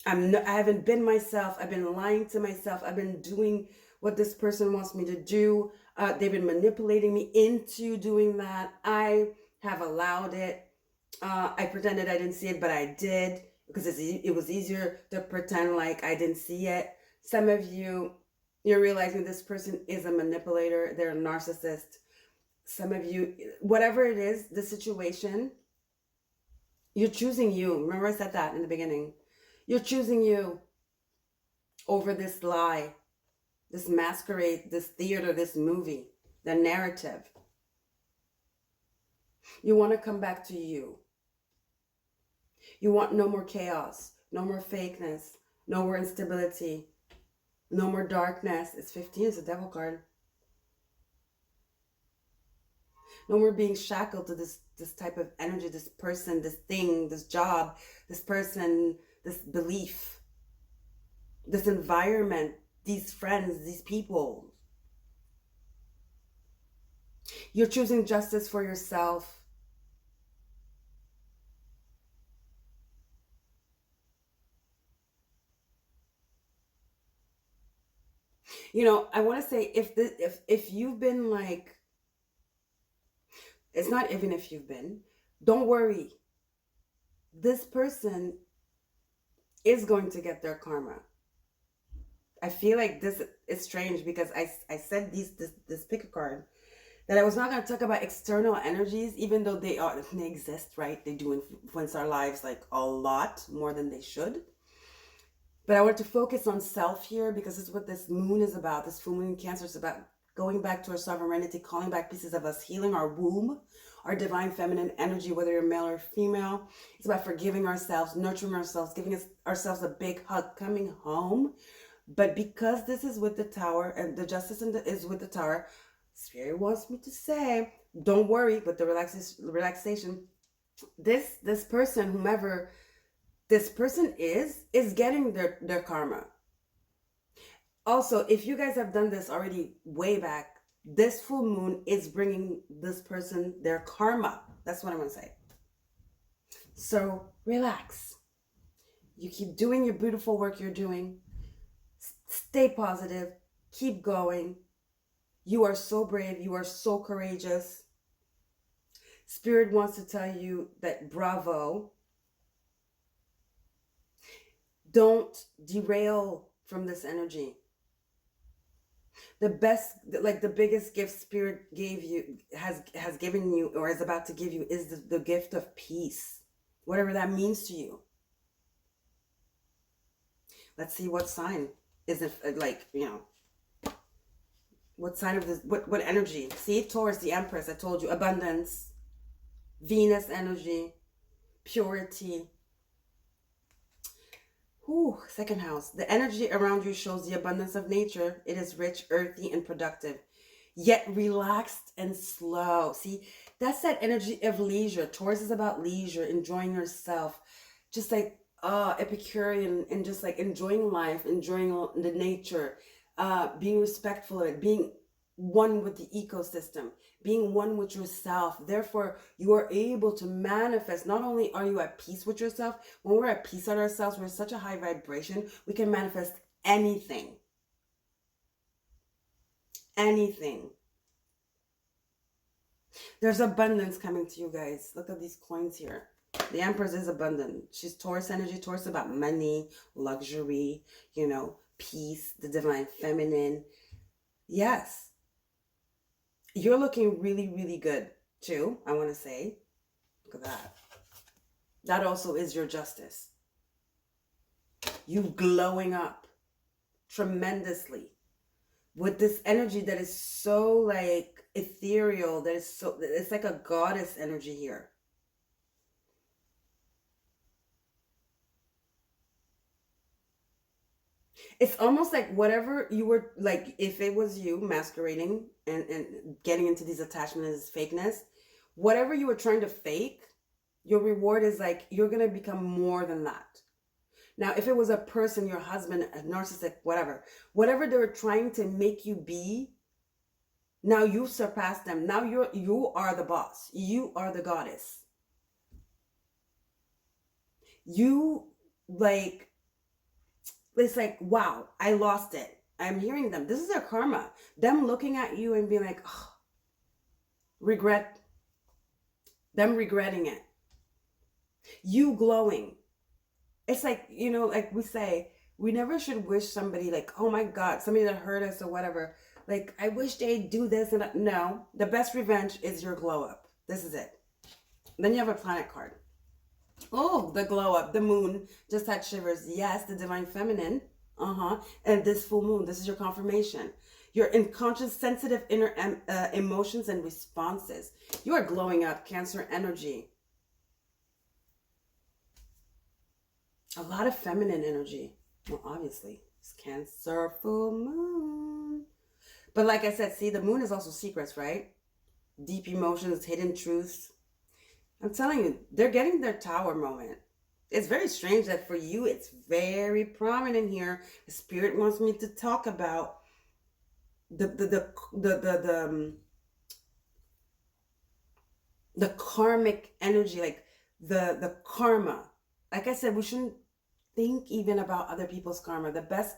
I haven't been myself. I've been lying to myself. I've been doing what this person wants me to do. They've been manipulating me into doing that. I have allowed it. I pretended I didn't see it, but I did, because it was easier to pretend like I didn't see it. Some of you, you're realizing this person is a manipulator. They're a narcissist. Some of you, whatever it is, the situation, you're choosing you. Remember I said that in the beginning. You're choosing you over this lie, this masquerade, this theater, this movie, the narrative. You want to come back to you. You want no more chaos, no more fakeness, no more instability, no more darkness. It's 15, it's a devil card. No more being shackled to this type of energy, this person, this thing, this job, this person, this belief, this environment, these friends, these people. You're choosing justice for yourself. You know, I want to say, if you've been like, it's not even if you've been, don't worry. This person is going to get their karma. I feel like this is strange, because I said this pick a card, that I was not going to talk about external energies, even though they exist, right? They do influence our lives like a lot more than they should. But I wanted to focus on self here, because it's what this moon is about. This full moon in Cancer is about going back to our sovereignty, calling back pieces of us, healing our womb, our divine feminine energy, whether you're male or female. It's about forgiving ourselves, nurturing ourselves, giving ourselves a big hug, coming home. But because this is with the Tower, and the Justice is with the Tower, Spirit wants me to say, don't worry with the relaxation. This person, whomever this person is getting their karma. Also, if you guys have done this already way back, this full moon is bringing this person their karma. That's what I'm going to say. So relax. You keep doing your beautiful work you're doing. Stay positive. Keep going. You are so brave. You are so courageous. Spirit wants to tell you that bravo. Don't derail from this energy. The best, like the biggest gift Spirit gave you, has given you, or is about to give you, is the gift of peace. Whatever that means to you. Let's see what sign is it, like, you know. What sign of this? What energy? See, Taurus, the Empress. I told you, abundance, Venus energy, purity. Whew, second house. The energy around you shows the abundance of nature. It is rich, earthy, and productive, yet relaxed and slow. See, that's that energy of leisure. Taurus is about leisure, enjoying yourself, just like Epicurean, and just like enjoying life, enjoying the nature, being respectful of it, being one with the ecosystem, being one with yourself. Therefore, you are able to manifest. Not only are you at peace with yourself, when we're at peace with ourselves, we're such a high vibration, we can manifest anything. Anything. There's abundance coming to you guys. Look at these coins here. The Empress is abundant. She's Taurus energy. Taurus is about money, luxury, you know, peace, the divine feminine. Yes. You're looking really, really good too, I want to say. Look at that. That also is your justice. You glowing up tremendously with this energy that is so like ethereal, that is so, it's like a goddess energy here. It's almost like whatever you were, like if it was you masquerading and getting into these attachments, fakeness, whatever you were trying to fake, your reward is like, you're going to become more than that. Now, if it was a person, your husband, a narcissistic, whatever they were trying to make you be, now you surpassed them. Now you are the boss. You are the goddess. You like, it's like, wow, I lost it. I'm hearing them. This is their karma. Them looking at you and being like, oh, regret. Them regretting it. You glowing. It's like, you know, like we say, we never should wish somebody like, oh my God, somebody that hurt us or whatever. Like, I wish they'd do this and that. No, the best revenge is your glow up. This is it. Then you have a planet card. Oh, the glow up, the moon just had shivers. Yes, the divine feminine. And this full moon, this is your confirmation. Your unconscious, sensitive inner emotions and responses. You are glowing up, Cancer energy. A lot of feminine energy. Well, obviously, it's Cancer full moon. But like I said, see, the moon is also secrets, right? Deep emotions, hidden truths. I'm telling you, they're getting their tower moment. It's very strange that for you, it's very prominent here. The spirit wants me to talk about the karmic energy, like the karma. Like I said, we shouldn't think even about other people's karma. The best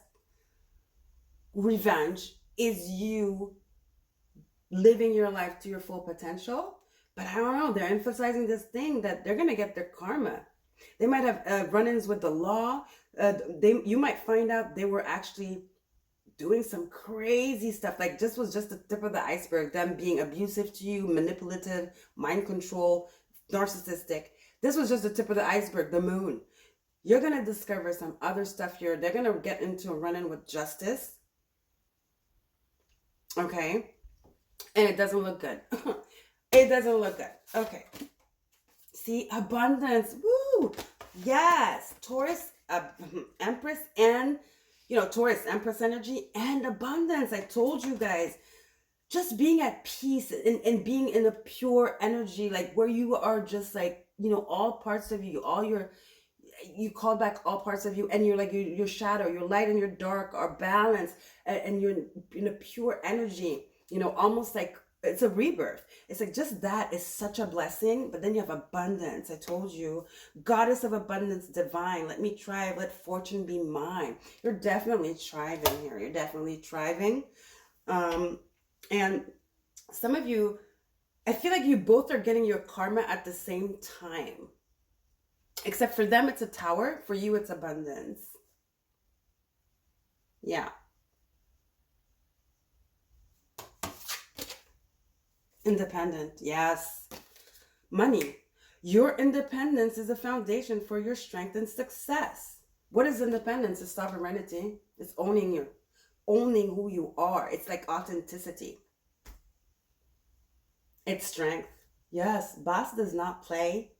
revenge is you living your life to your full potential. But I don't know, they're emphasizing this thing that they're going to get their karma. They might have run-ins with the law. You might find out they were actually doing some crazy stuff. Like this was just the tip of the iceberg. Them being abusive to you, manipulative, mind control, narcissistic. This was just the tip of the iceberg, the moon. You're going to discover some other stuff here. They're going to get into a run-in with justice. Okay? And it doesn't look good. It doesn't look good. Okay. See, abundance. Woo! Yes. Taurus, Empress, and, you know, Taurus, Empress energy, and abundance. I told you guys. Just being at peace and being in a pure energy, like where you are just like, you know, all parts of you, you call back all parts of you, and you're like, your shadow, your light and your dark are balanced, and you're in a pure energy, you know, almost like, it's a rebirth. It's like just that is such a blessing. But then you have abundance. I told you, goddess of abundance, divine. Let me thrive. Let fortune be mine. You're definitely thriving here. You're definitely thriving. And some of you, I feel like you both are getting your karma at the same time. Except for them, it's a tower. For you, it's abundance. Yeah. Independent, yes. Money. Your independence is a foundation for your strength and success. What is independence? It's sovereignty. It's owning owning who you are. It's like authenticity. It's strength. Yes, boss does not play.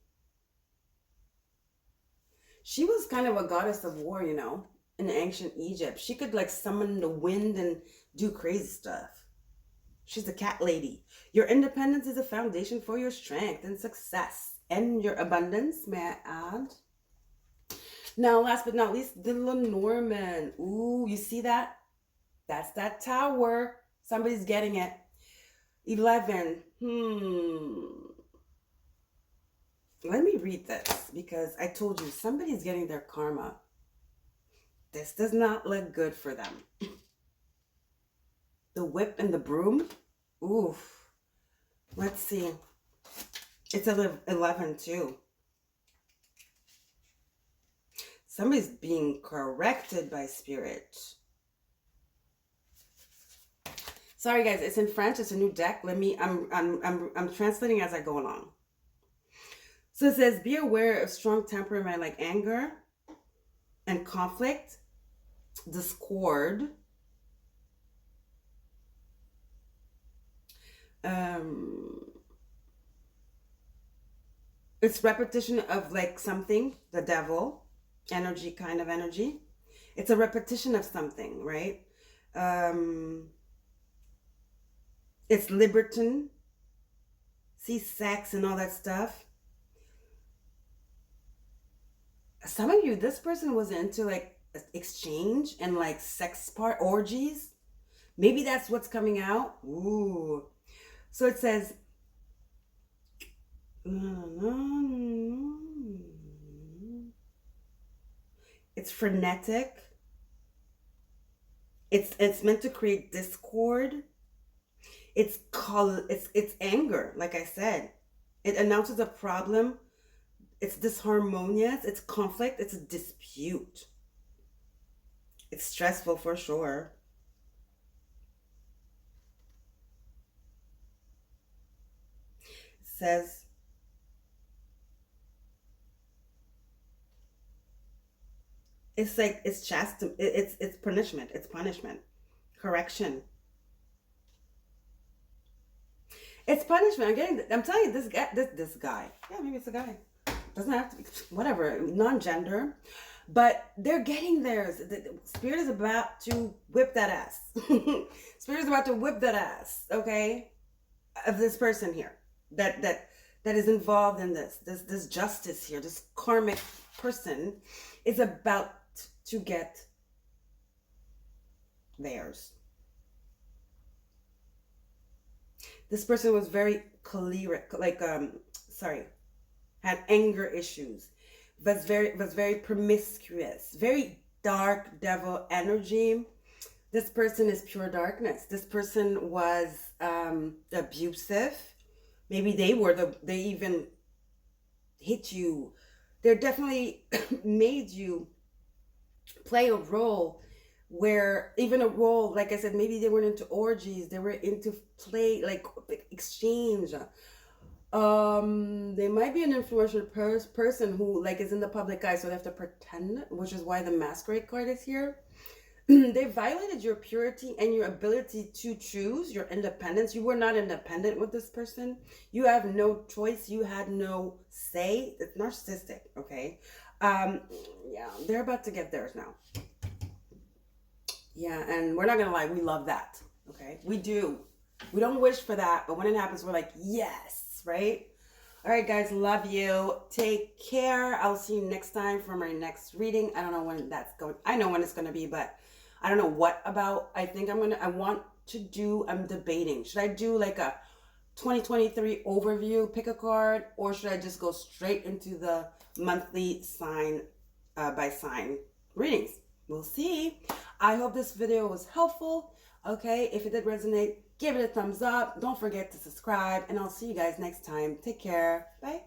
She was kind of a goddess of war, you know, in ancient Egypt. She could like summon the wind and do crazy stuff. She's the cat lady. Your independence is a foundation for your strength and success and your abundance, may I add. Now, last but not least, the Lenormand. Ooh, you see that? That's that tower. Somebody's getting it. 11. Let me read this because I told you somebody's getting their karma. This does not look good for them. The whip and the broom. Oof. Let's see. It's 11 too. Somebody's being corrected by spirit. Sorry guys, it's in French. It's a new deck. I'm translating as I go along. So it says, be aware of strong temperament like anger and conflict, discord, it's repetition of like something, the devil, energy, kind of energy. It's a repetition of something, right? It's libertine, see sex and all that stuff. Some of you, this person was into like exchange and like sex part orgies. Maybe that's what's coming out. Ooh. So it says, it's frenetic. It's meant to create discord. It's anger, like I said. It announces a problem. It's disharmonious. It's conflict. It's a dispute. It's stressful for sure. It says, it's like, it's it's punishment. It's punishment. Correction. It's punishment. I'm telling you, this guy. Yeah, maybe it's a guy. Doesn't have to be, whatever, non-gender. But they're getting theirs. The spirit is about to whip that ass. Spirit is about to whip that ass, okay? Of this person here. That is involved in this justice here. This karmic person is about to get theirs. This person was very choleric, like had anger issues, was very promiscuous, very dark devil energy. This person is pure darkness. This person was abusive. Maybe they even hit you. They definitely made you play a role where, even a role, like I said, maybe they weren't into orgies, they were into play, like exchange. They might be an influential person who like is in the public eye, so they have to pretend, which is why the masquerade card is here. They violated your purity and your ability to choose your independence. You were not independent with this person. You have no choice. You had no say. It's narcissistic, okay? Yeah, they're about to get theirs now. Yeah, and we're not gonna lie, we love that, okay? We do. We don't wish for that, but when it happens, we're like, yes, right? All right, guys, love you. Take care. I'll see you next time for my next reading. I don't know when that's going. I know when it's going to be, but I don't know what about. I'm debating. Should I do like a 2023 overview, pick a card, or should I just go straight into the monthly sign by sign readings? We'll see. I hope this video was helpful. Okay, if it did resonate, give it a thumbs up. Don't forget to subscribe, and I'll see you guys next time. Take care. Bye.